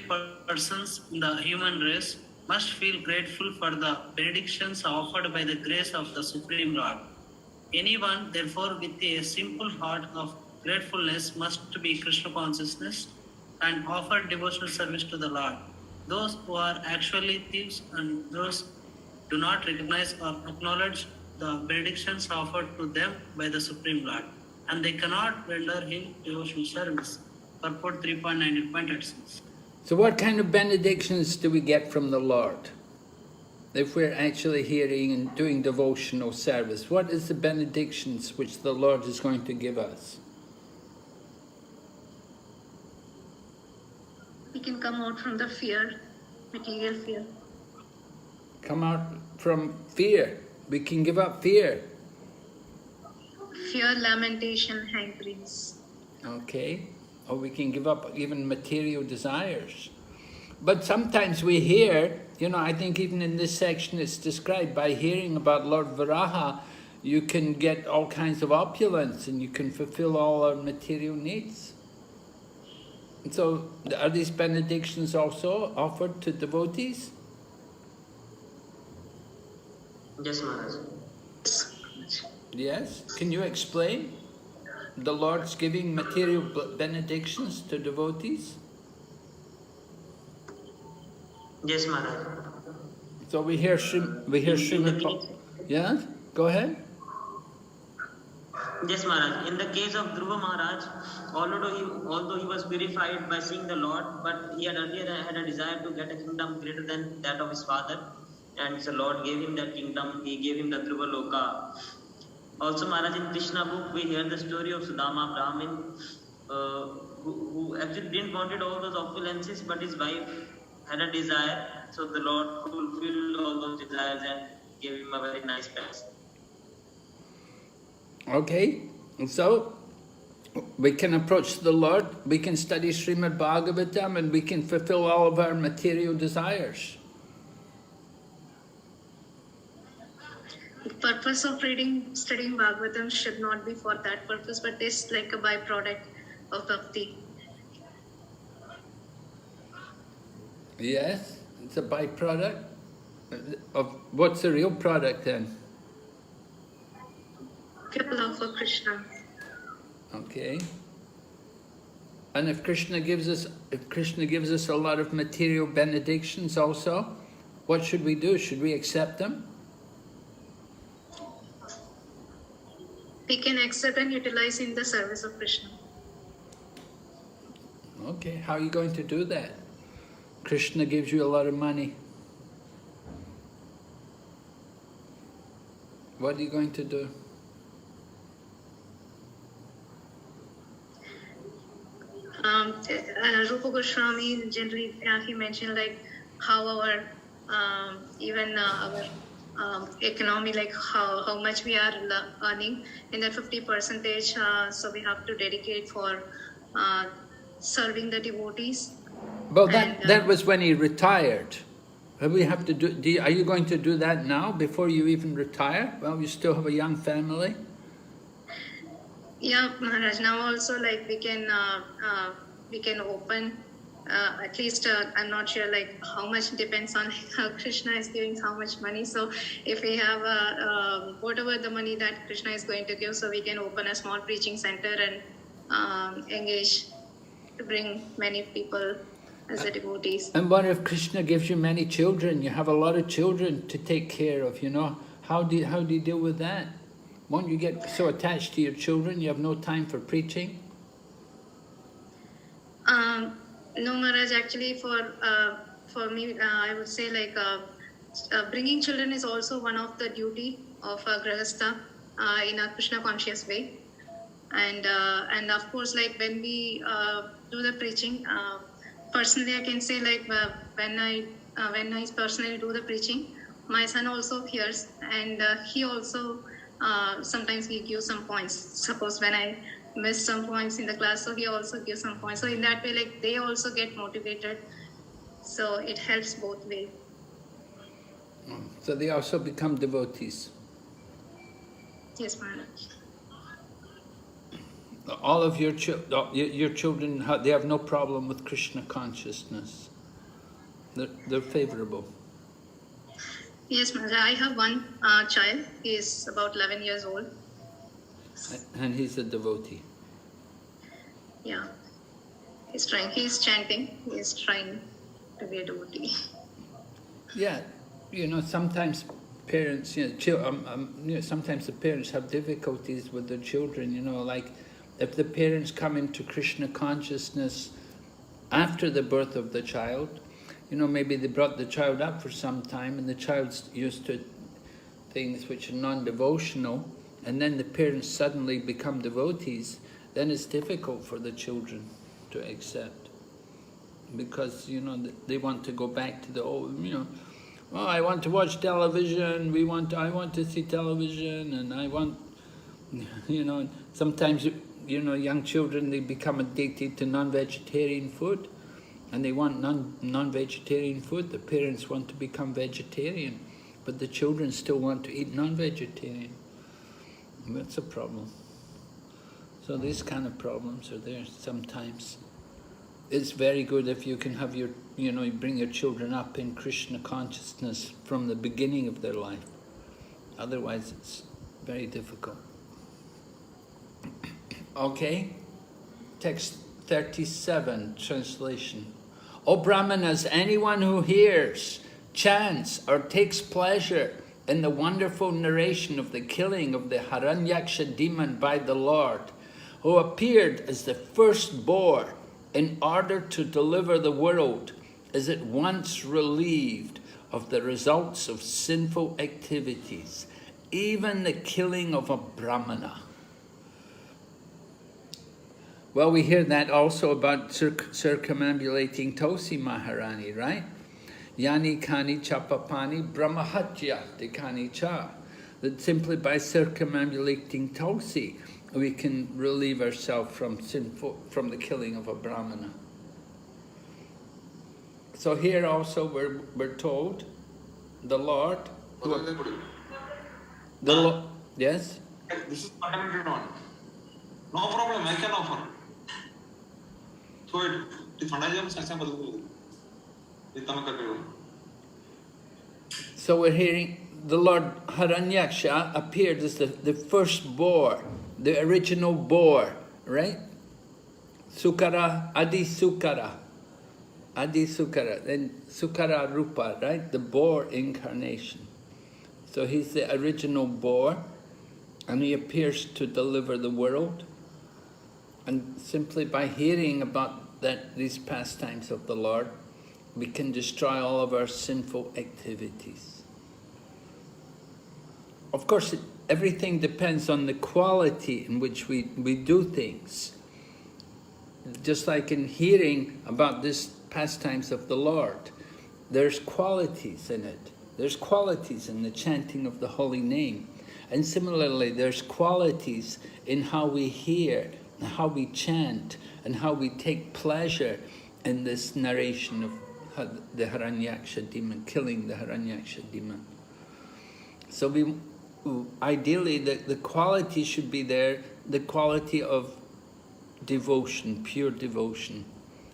persons in the human race, must feel grateful for the benedictions offered by the grace of the Supreme Lord. Anyone, therefore, with a simple heart of gratefulness must be Krishna consciousness and offer devotional service to the Lord. Those who are actually thieves and those do not recognize or acknowledge the benedictions offered to them by the Supreme Lord, and they cannot render him devotional service. Purport 3.19.86. So what kind of benedictions do we get from the Lord? If we're actually hearing and doing devotional service, what is the benedictions which the Lord is going to give us? We can come out from the fear, material fear. Come out from fear. We can give up fear. Fear, lamentation, hankerings. Okay. Or we can give up even material desires. But sometimes we hear, I think even in this section it's described, by hearing about Lord Varaha, you can get all kinds of opulence and you can fulfill all our material needs. And so, are these benedictions also offered to devotees? Yes, Maharaj. Yes? Can you explain the Lord's giving material benedictions to devotees? Yes, Maharaj. So we hear Srimad. Yeah? Go ahead. Yes, Maharaj. In the case of Dhruva Maharaj, although he was purified by seeing the Lord, but he had earlier had a desire to get a kingdom greater than that of his father, and the Lord gave him that kingdom. He gave him the Dhruva Loka. Also, Maharaj, in Krishna book, we hear the story of Sudama Brahmin, who actually didn't wanted all those opulences, but his wife had a desire, so the Lord fulfilled all those desires and gave him a very nice palace. Okay, so we can approach the Lord, we can study Srimad Bhagavatam, and we can fulfill all of our material desires. The purpose of studying Bhagavatam should not be for that purpose, but it's like a byproduct of bhakti. Yes, it's a byproduct of what's the real product then? Pure love for Krishna. Okay. And if Krishna gives us a lot of material benedictions also, what should we do? Should we accept them? We can accept and utilize in the service of Krishna. Okay, how are you going to do that? Krishna gives you a lot of money. What are you going to do? Rupa Goswami generally he mentioned like how our even our economy, like how much we are earning in that 50%, so we have to dedicate for serving the devotees. Well, that was when he retired. We have to do. Are you going to do that now before you even retire? Well, you still have a young family. Yeah, Maharaj. Now also like we can open. At least I'm not sure like how much depends on how Krishna is giving how much money. So if we have whatever the money that Krishna is going to give, so we can open a small preaching center and engage to bring many people as the devotees. And what if Krishna gives you many children? You have a lot of children to take care of, you know. How do you deal with that? Won't you get so attached to your children you have no time for preaching? No, Maharaj, actually for me, I would say like bringing children is also one of the duty of a Grahastha in a Krishna conscious way. And of course, like when we do the preaching, personally I can say like when I personally do the preaching, my son also hears, and he also sometimes he gives some points. Suppose when I miss some points in the class, so he also gives some points. So in that way, like they also get motivated. So it helps both ways. So they also become devotees. Yes, Maharaj. All of your children, they have no problem with Krishna consciousness. They're favorable. Yes, Maharaj. I have one child. He is about 11 years old. And he's a devotee. Yeah. He's chanting. He's trying to be a devotee. Yeah. You know, sometimes parents, sometimes the parents have difficulties with their children, you know, like if the parents come into Krishna consciousness after the birth of the child, you know, maybe they brought the child up for some time and the child's used to things which are non-devotional, and then the parents suddenly become devotees, then it's difficult for the children to accept. Because, you know, they want to go back to the old, you know, oh, I want to watch television, I want to see television, and I want, you know, sometimes, you know, young children, they become addicted to non-vegetarian food, and they want non-vegetarian food. The parents want to become vegetarian, but the children still want to eat non-vegetarian. That's a problem. So these kind of problems are there sometimes. It's very good if you can have your, you know, you bring your children up in Krishna consciousness from the beginning of their life. Otherwise, it's very difficult. Okay, text 37, translation. O Brahmanas, anyone who hears, chants, or takes pleasure in the wonderful narration of the killing of the Hiranyaksha demon by the Lord, who appeared as the first boar in order to deliver the world, is at once relieved of the results of sinful activities, even the killing of a Brahmana. Well, we hear that also about circumambulating Tulsi Maharani, right? Yani kani chapapani brahmahatya dekani cha. That simply by circumambulating Tulsi, we can relieve ourselves from the killing of a Brahmana. So here also we're told the Lord. Yes? This is unlimited one. No problem, I can offer. So So we're hearing the Lord Hiranyaksha appeared as the first boar, the original boar, right? Sukara, Adi Sukara, then Sukara Rupa, right? The boar incarnation. So he's the original boar, and he appears to deliver the world. And simply by hearing about these pastimes of the Lord, we can destroy all of our sinful activities. Of course, everything depends on the quality in which we do things. just like in hearing about this pastimes of the Lord, there's qualities in it. There's qualities in the chanting of the holy name. And similarly, there's qualities in how we hear, and how we chant, and how we take pleasure in this narration of the Hiranyaksha demon, killing the Hiranyaksha demon. So ideally, the quality should be there, the quality of devotion, pure devotion.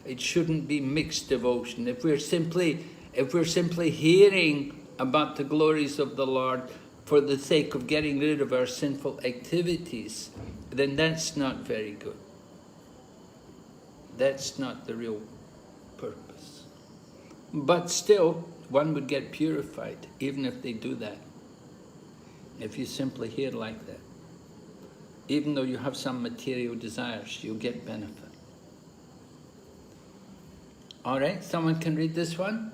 It shouldn't be mixed devotion. If we're simply hearing about the glories of the Lord for the sake of getting rid of our sinful activities, then that's not very good. That's not the real purpose. But still, one would get purified, even if they do that. If you simply hear like that. Even though you have some material desires, you'll get benefit. All right, someone can read this one?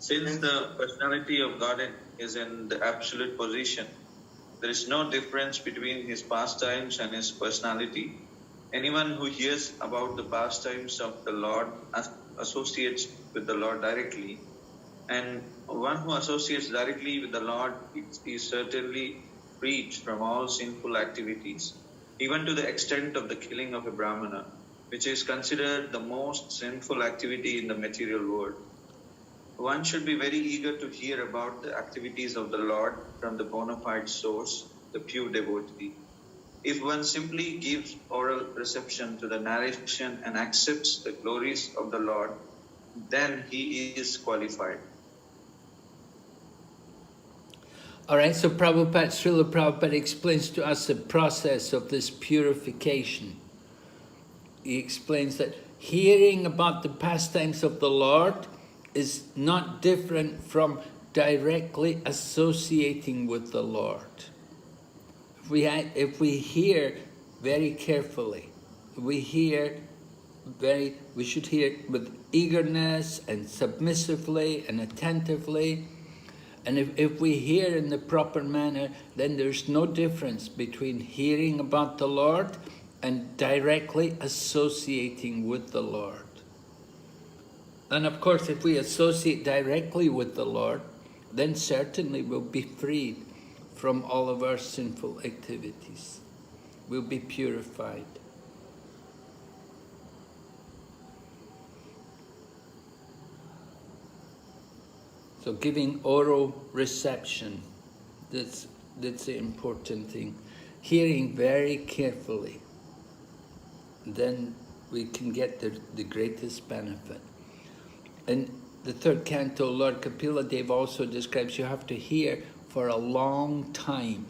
Since the personality of God is in the absolute position, there is no difference between his pastimes and his personality. Anyone who hears about the pastimes of the Lord associates with the Lord directly, and one who associates directly with the Lord is certainly freed from all sinful activities, even to the extent of the killing of a Brahmana, which is considered the most sinful activity in the material world. One should be very eager to hear about the activities of the Lord from the bona fide source, the pure devotee. If one simply gives oral reception to the narration and accepts the glories of the Lord, then he is qualified. All right, so Srila Prabhupada explains to us the process of this purification. He explains that hearing about the pastimes of the Lord is not different from directly associating with the Lord. If we hear very carefully, we should hear with eagerness and submissively and attentively. And if we hear in the proper manner, then there's no difference between hearing about the Lord and directly associating with the Lord. And of course, if we associate directly with the Lord, then certainly we'll be freed from all of our sinful activities. We'll be purified. So giving oral reception, that's the important thing. Hearing very carefully, then we can get the greatest benefit. In the third canto, Lord Kapila Dev also describes you have to hear for a long time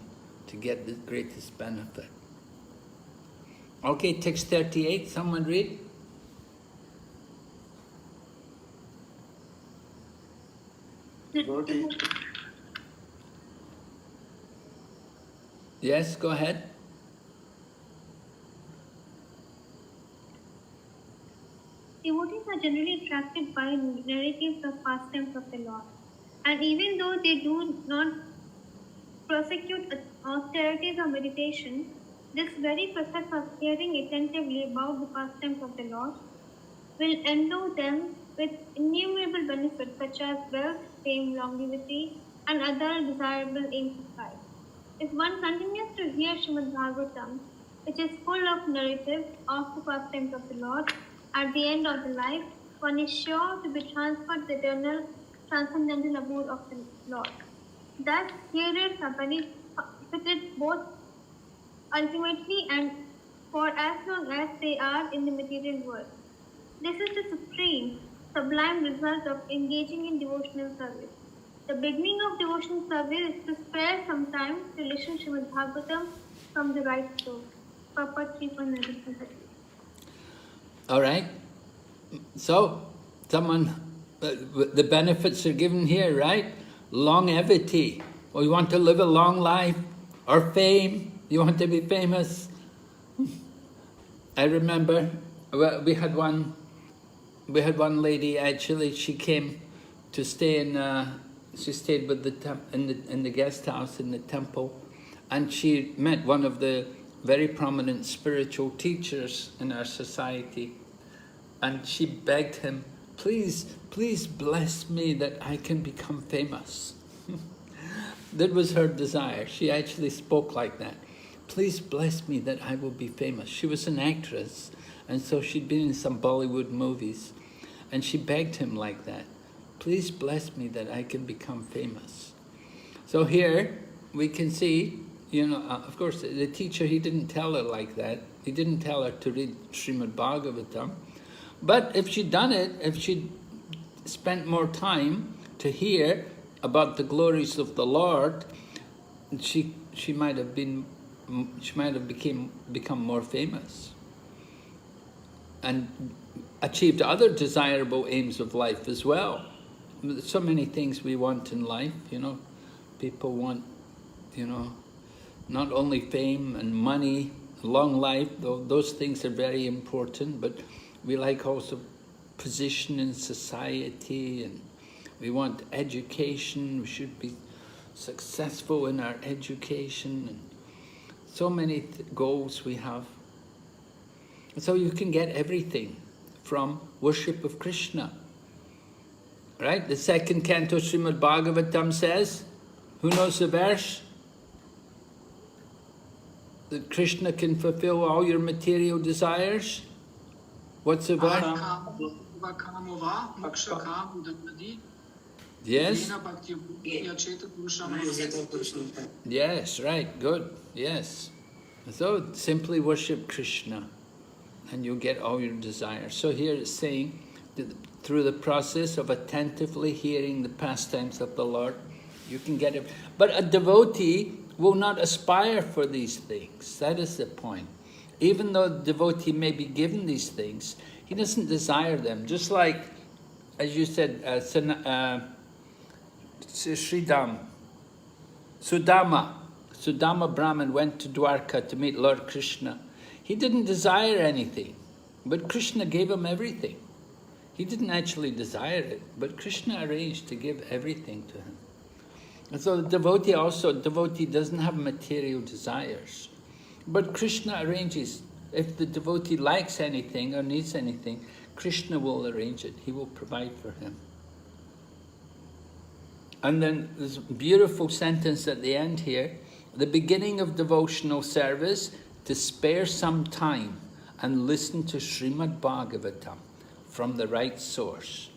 to get the greatest benefit. Okay, text 38, someone read? Yes, go ahead. Devotees are generally attracted by narratives of pastimes of the Lord, and even though they do not prosecute austerities or meditation, this very process of hearing attentively about the pastimes of the Lord will endow them with innumerable benefits such as wealth, fame, longevity, and other desirable aims of life. If one continues to hear Srimad Bhagavatam, which is full of narratives of the pastimes of the Lord, at the end of the life, one is sure to be transferred to the eternal, transcendental abode of the Lord. Thus, hearers are benefited both ultimately and for as long as they are in the material world. This is the supreme, sublime result of engaging in devotional service. The beginning of devotional service is to spare some time to listen to Srimad Bhagavatam from the right source. Papa 3.9. All right. So, the benefits are given here, right? Longevity. Well, you want to live a long life, or fame. You want to be famous. I remember we had one lady actually. She came to stay she stayed with in the guest house in the temple, and she met one of the very prominent spiritual teachers in our society, and she begged him, please, please bless me that I can become famous. That was her desire. She actually spoke like that. Please bless me that I will be famous. She was an actress, and so she'd been in some Bollywood movies, and she begged him like that. Please bless me that I can become famous. So here we can see, of course, the teacher, he didn't tell her like that. He didn't tell her to read Srimad Bhagavatam. But if she'd done it, if she'd spent more time to hear about the glories of the Lord, she might have become more famous and achieved other desirable aims of life as well. There's so many things we want in life, People want, not only fame and money, long life, though those things are very important, but we like also position in society, and we want education. We should be successful in our education, and so many goals we have. So you can get everything from worship of Krishna. Right? The second canto Srimad Bhagavatam says, who knows the verse? That Krishna can fulfill all your material desires. What's the verse? Yes? Yes, right, good, yes. So simply worship Krishna and you'll get all your desires. So here it's saying that through the process of attentively hearing the pastimes of the Lord, you can get it. But a devotee will not aspire for these things. That is the point. Even though the devotee may be given these things, he doesn't desire them. Just like, as you said, Sudama Brahman went to Dwarka to meet Lord Krishna. He didn't desire anything, but Krishna gave him everything. He didn't actually desire it, but Krishna arranged to give everything to him. And so the devotee doesn't have material desires. But Krishna arranges. If the devotee likes anything or needs anything, Krishna will arrange it. He will provide for him. And then there's a beautiful sentence at the end here. The beginning of devotional service, to spare some time and listen to Srimad Bhagavatam from the right source.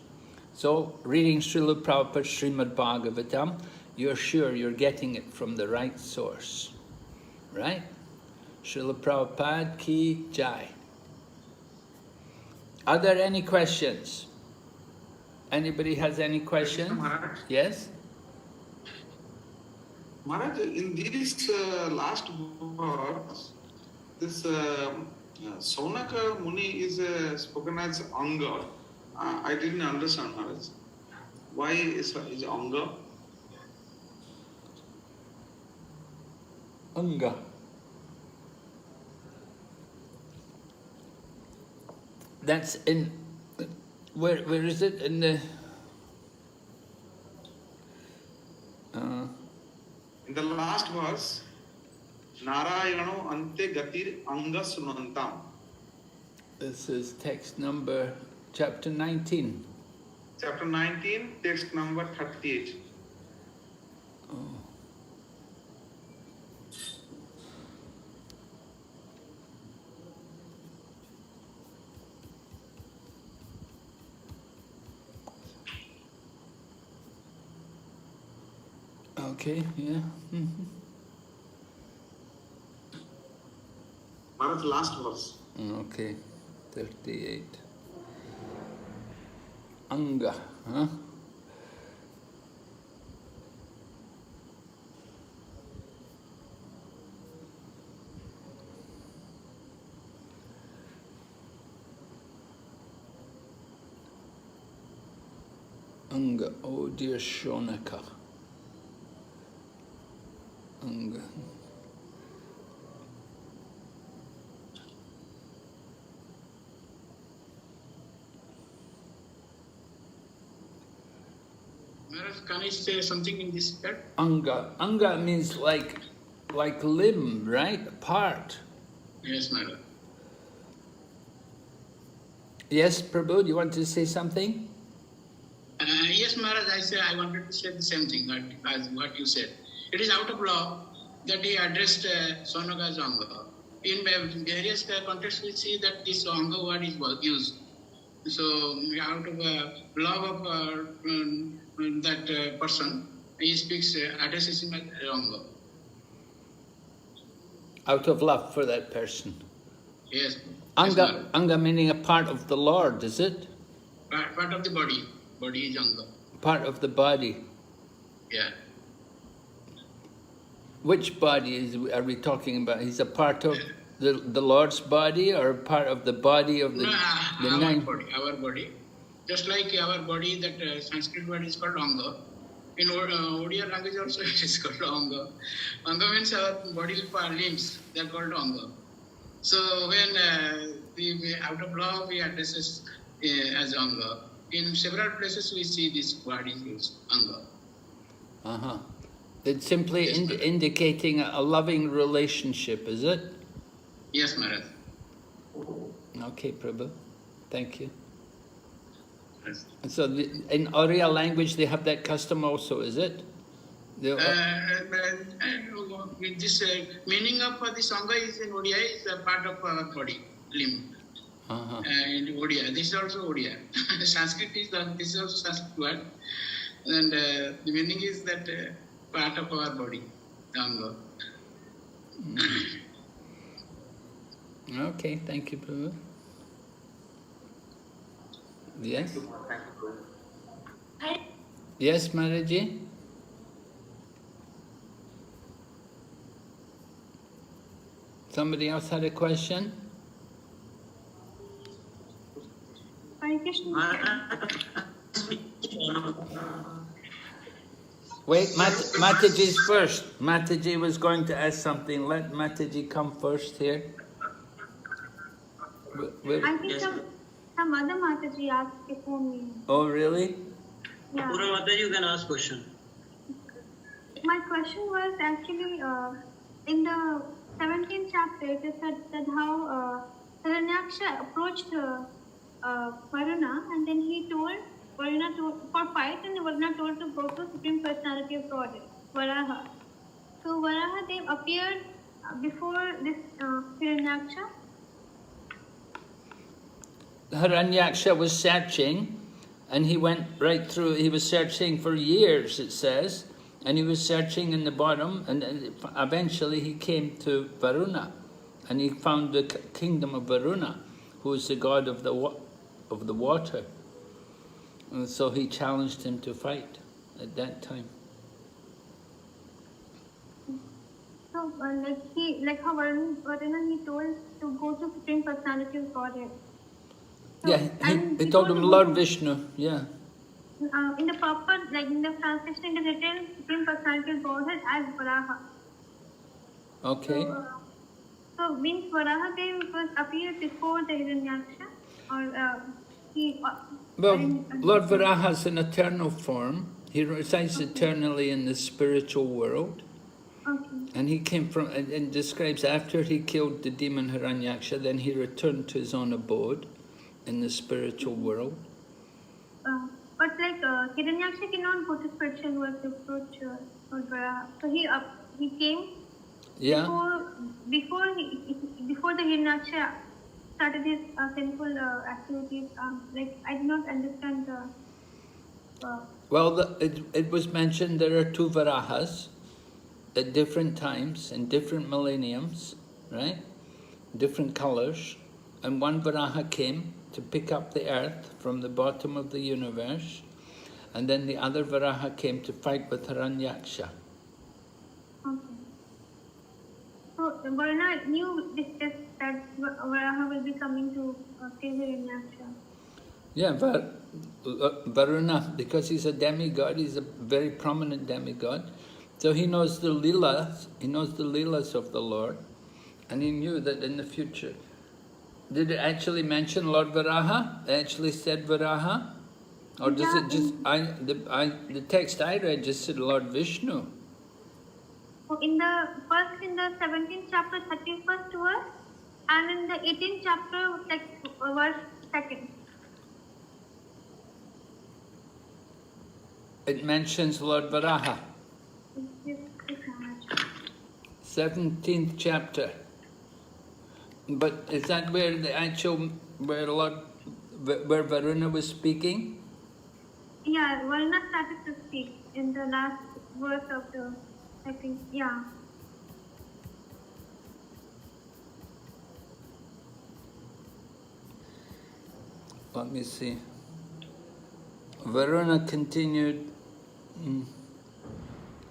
So, reading Srila Prabhupada's Srimad Bhagavatam, you're sure you're getting it from the right source. Right? Srila Prabhupada ki jai. Are there any questions? Anybody has any questions? Yes? Maharaj, in this last verse, this Saunaka Muni is spoken as Anga. I didn't understand, Maharaj. Why is Anga? Anga. That's in, where is it? In the... in the last verse, Narayano ante gatir anga sunantam. This is text number, chapter 19. Chapter 19, text number 38. Oh. Okay, yeah. Mm-hmm. Maharaj, last verse. Okay, 38. Anga, huh? Anga, oh dear Shonaka. Anga. Maharaj, can I say something in this part? Anga. Anga means like limb, right? Part. Yes, Maharaj. Yes, Prabhu, do you want to say something? Yes, Maharaj, I wanted to say the same thing as what you said. It is out of law that he addressed Sonaga as Anga. In various contexts, we see that this Anga word is used. So, out of love of that person, he speaks, addresses him as Anga. Out of love for that person. Yes. Anga, Anga meaning a part of the Lord, is it? Part of the body. Body is Anga. Part of the body. Yeah. Which body are we talking about? He's a part of the Lord's body, or part of the body of the nine? Our body. Just like our body, that Sanskrit word is called Anga. In Odia language also it is called Anga. Anga means our body limbs. They are called Anga. So when we out of love we address as Anga. In several places we see this word is used, Anga. It's simply indicating a loving relationship, is it? Yes, Maharaj. Okay, Prabhu. Thank you. Yes. So in Oriya language they have that custom also, is it? This meaning of this Anga is in Odia is a part of our body, limb. In Odia, this is also Odia. Sanskrit is this is also Sanskrit word, and the meaning is that part of our body, Anga. Okay, thank you, Prabhu. Yes? Yes, Maharaji? Somebody else had a question? Wait, Mataji's first. Mataji was going to ask something. Let Mataji come first here. I think some other Mataji asked before me. Oh, really? Yeah. Pura Mataji, you can ask question. My question was actually in the 17th chapter, it said how Hiranyaksha approached Varuna, and then he told Varuna for fight, and Varuna told to go to Supreme Personality of Godhead, Varaha. So Varaha, they appeared before this Hiranyaksha. Hiranyaksha was searching, and he went right through. He was searching for years, it says, and he was searching in the bottom, and eventually he came to Varuna, and he found the kingdom of Varuna, who is the god of the water. And so he challenged him to fight at that time. So like how Varuna he told to go to Supreme Personality of Godhead. So, yeah, he told him Lord Vishnu, yeah. In the proper, like in the translation, it is written Supreme Personality of Godhead as Varaha. Okay. So means Varaha Dev was appeared before the Hiranyaksha, or he. Well, Lord Varaha is an eternal form. He resides eternally in the spiritual world. Okay. And he came from, and describes after he killed the demon Hiranyaksha, then he returned to his own abode in the spiritual world. But like Hiranyaksha cannot go to spiritual world to approach Lord Varaha. So he came before the Hiranyaksha started his sinful activities. Like I do not understand the. Well, it was mentioned there are two Varahas at different times in different millenniums, right? Different colors, and one Varaha came to pick up the earth from the bottom of the universe, and then the other Varaha came to fight with Hiranyaksha. Okay. So Varuna knew that Varaha will be coming to kill Hiranyaksha. Yeah, Varuna, because he's a demigod, he's a very prominent demigod, so he knows the leelas of the Lord, and he knew that in the future. Did it actually mention Lord Varaha? It actually said Varaha? Or does it just, the text I read just said Lord Vishnu. So in the 17th chapter, 31st verse, And in the 18th chapter, like verse 2nd. It mentions Lord Varaha. 17th chapter. But is that where the actual, where Varuna was speaking? Yeah, Varuna started to speak in the last verse of the, I think, yeah. Let me see. Varuna continued.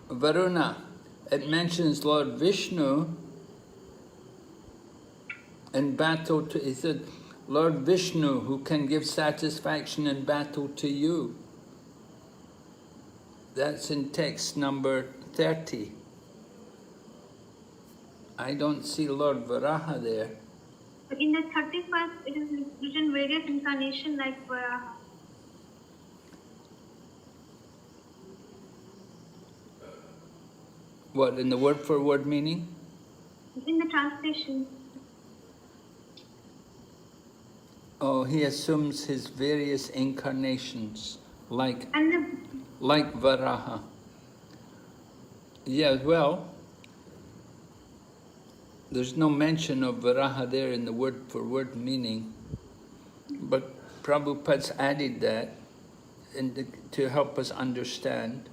Varuna, it mentions Lord Vishnu in battle to, he said, Lord Vishnu, who can give satisfaction in battle to you. That's in text number 30. I don't see Lord Varaha there. In the 31st, it is written various incarnations like Varaha. What, in the word-for-word meaning? In the translation. Oh, he assumes his various incarnations, like Varaha. Yeah, well, there's no mention of Varaha there in the word-for-word meaning, but Prabhupada's added that to help us understand.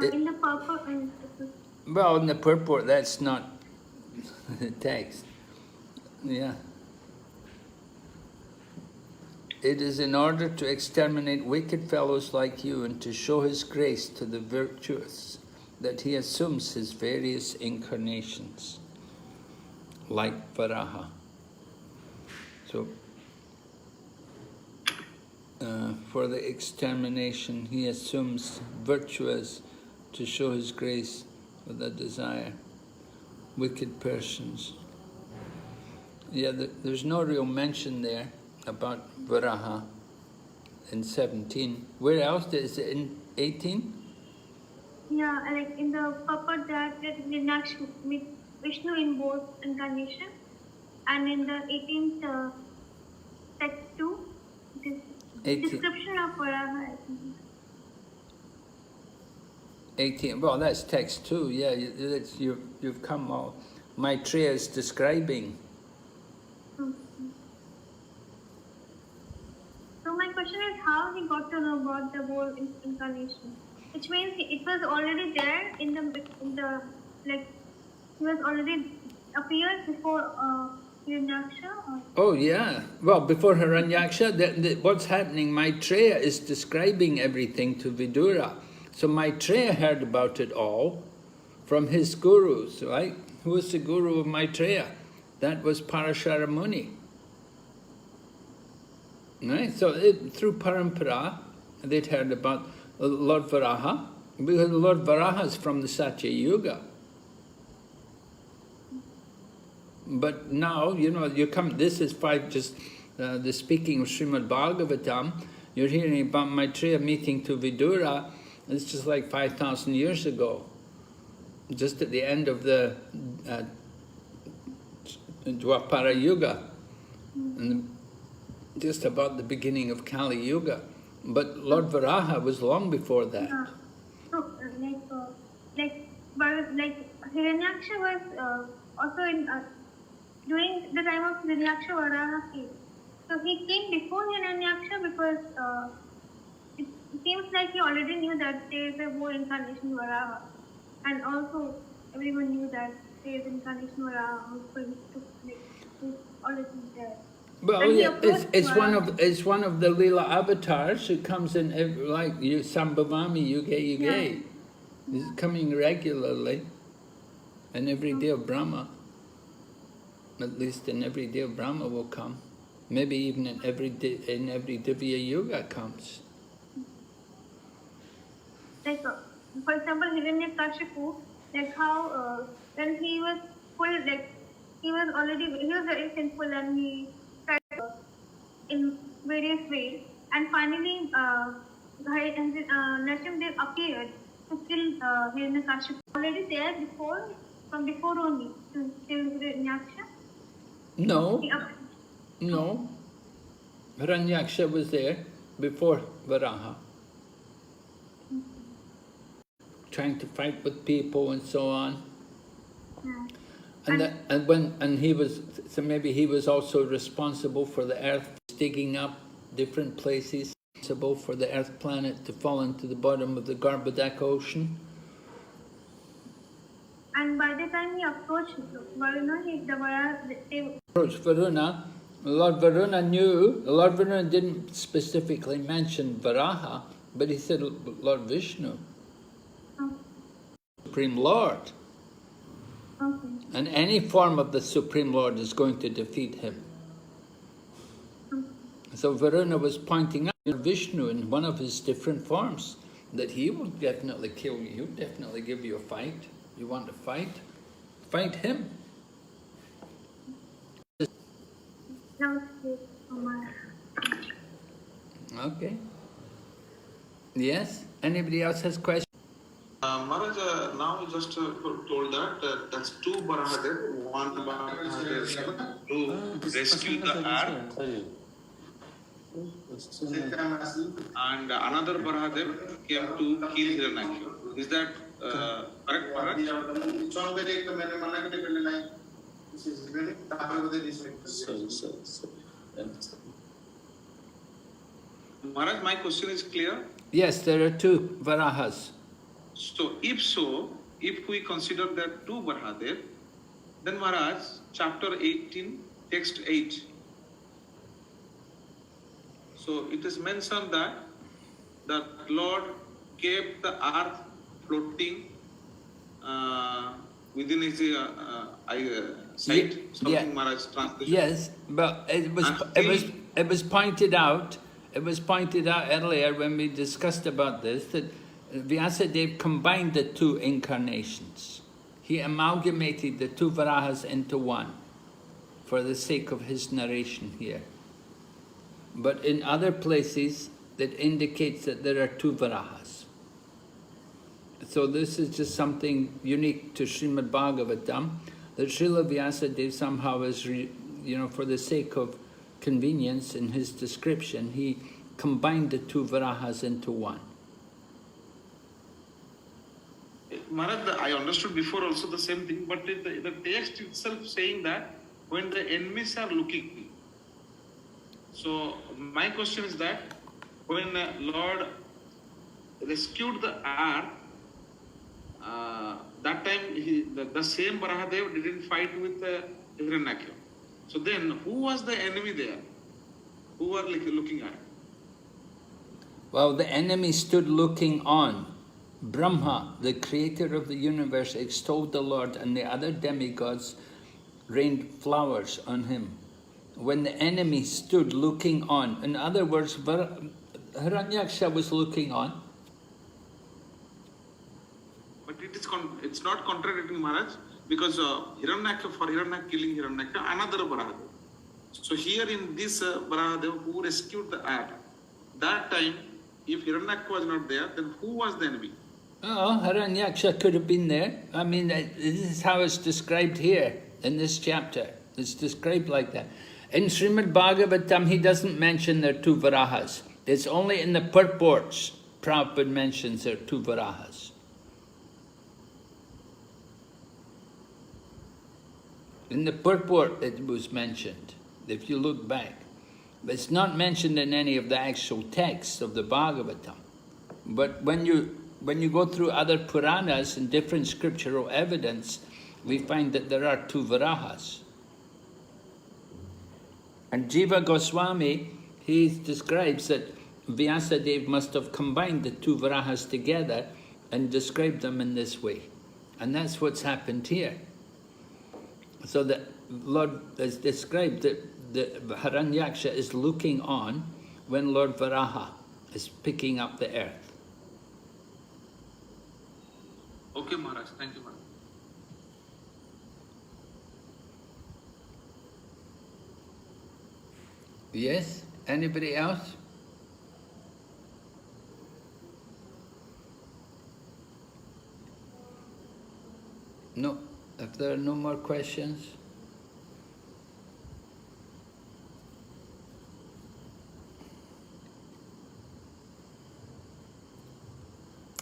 In the purport. Well, in the purport, that's not the text. Yeah. It is in order to exterminate wicked fellows like you and to show his grace to the virtuous that he assumes his various incarnations, like Varaha. So, for the extermination, he assumes virtuous to show his grace with the desire. Wicked persons. Yeah, there's no real mention there about Varaha in 17. Where else is it in 18? Yeah, like in the purport that Hiranyaksha with Vishnu in both incarnations, and in the 18th text 2, it is description of Varaha. 18. Well, that's text 2. Yeah, you've come all. Maitreya is describing. So my question is how he got to know about the whole incarnation, which means it was already there in the like he was already appeared before Hiranyaksha. Oh yeah. Well, before Hiranyaksha, what's happening? Maitreya is describing everything to Vidura. So Maitreya heard about it all from his gurus, right? Who was the guru of Maitreya? That was Parashara Muni. Right? So through Parampara, they'd heard about Lord Varaha, because Lord Varaha is from the Satya Yuga. But now, you come, this is the speaking of Srimad Bhagavatam, you're hearing about Maitreya meeting to Vidura. It's just like 5,000 years ago, just at the end of the Dwapara Yuga, and just about the beginning of Kali Yuga. But Lord Varaha was long before that. So, Hiranyaksha was also in during the time of Hiranyaksha Varaha came. So he came before Hiranyaksha because it seems like he already knew that there is a more incarnation Varaha, and also everyone knew that there is incarnation Varaha who's already there. Well, yeah, it's one of the Leela avatars who comes in like Sambhavami Yuge. Yeah. He's coming regularly in every day of Brahma. At least in every day of Brahma will come. Maybe even in every Divya Yuga comes. Like, for example, Hiranyakashipu, like how when he was full, like he was very sinful and he tried in various ways, and finally Narasimhadev appeared to kill Hiranyakashipu already there before, from before only, to kill Hiranyaksha? No, no. Hiranyaksha was there before Varaha, trying to fight with people and so on. And he was, so maybe he was also responsible for the earth digging up different places, responsible for the earth planet to fall into the bottom of the Garbhodak ocean. And by the time he approached Varuna, Approached Varuna, Lord Varuna knew, Lord Varuna didn't specifically mention Varaha, but he said Lord Vishnu, Supreme Lord. Okay. And any form of the Supreme Lord is going to defeat him. So Varuna was pointing out Vishnu in one of his different forms, that he will definitely kill you, he'll definitely give you a fight. You want to fight? Fight him. Okay. Yes? Anybody else has questions? Maharaj, now you just told that that's two Varahadev, one Varahadev to rescue the earth, and another Varahadev came to kill Hiranyaksha. Is that correct, Maharaj? Maharaj, my question is clear? Yes, there are two Varahas. So, if we consider that two Varahadev, then Maharaj, chapter 18, text 8. So, it is mentioned that the Lord kept the earth floating within his sight. Something Maharaj translation. Yes, but it was pointed out. It was pointed out earlier when we discussed about this that Vyasadeva combined the two incarnations. He amalgamated the two Varahas into one for the sake of his narration here. But in other places, that indicates that there are two Varahas. So this is just something unique to Srimad Bhagavatam, that Srila Vyasadeva somehow is, for the sake of convenience in his description, he combined the two Varahas into one. Maharaj, I understood before also the same thing, but the text itself saying that when the enemies are looking. So my question is that when Lord rescued the earth, that time the same Varahadev didn't fight with Hiranyaksha. So then who was the enemy there? Who were looking at? Well, the enemy stood looking on. Brahma, the creator of the universe, extolled the Lord, and the other demigods rained flowers on him. When the enemy stood looking on, in other words, Hiranyaksha was looking on. But it's not contradicting, Maharaj, because Hiranyaksha, for Hiranyaksha killing Hiranyaksha, another Varahadev. So here in this Varahadev who rescued the earth, that time, if Hiranyaksha was not there, then who was the enemy? Oh, Hiranyaksha could have been there. I mean, this is how it's described here in this chapter. It's described like that. In Srimad Bhagavatam, he doesn't mention there are two Varahas. It's only in the purports Prabhupada mentions there are two Varahas. In the purport it was mentioned, if you look back. But it's not mentioned in any of the actual texts of the Bhagavatam. But when you go through other Puranas and different scriptural evidence, we find that there are two Varahas. And Jiva Goswami, he describes that Vyasadeva must have combined the two Varahas together and described them in this way. And that's what's happened here. So the Lord has described that the Hiranyaksha is looking on when Lord Varaha is picking up the earth. Okay, Maharaj. Thank you, Maharaj. Yes? Anybody else? No, if there are no more questions.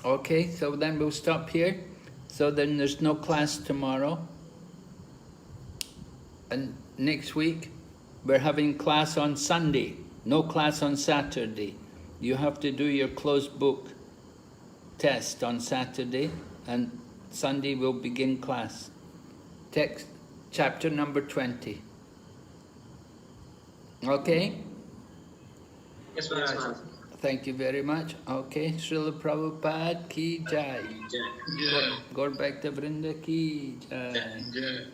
Okay, so then we'll stop here. So then there's no class tomorrow. And next week, we're having class on Sunday. No class on Saturday. You have to do your closed book test on Saturday, and Sunday we'll begin class. Text, chapter number 20. Okay? Yes, Maharaj. Thank you very much. Okay, Srila Prabhupada ki jai. Gaur Bhakta Vrinda ki jai.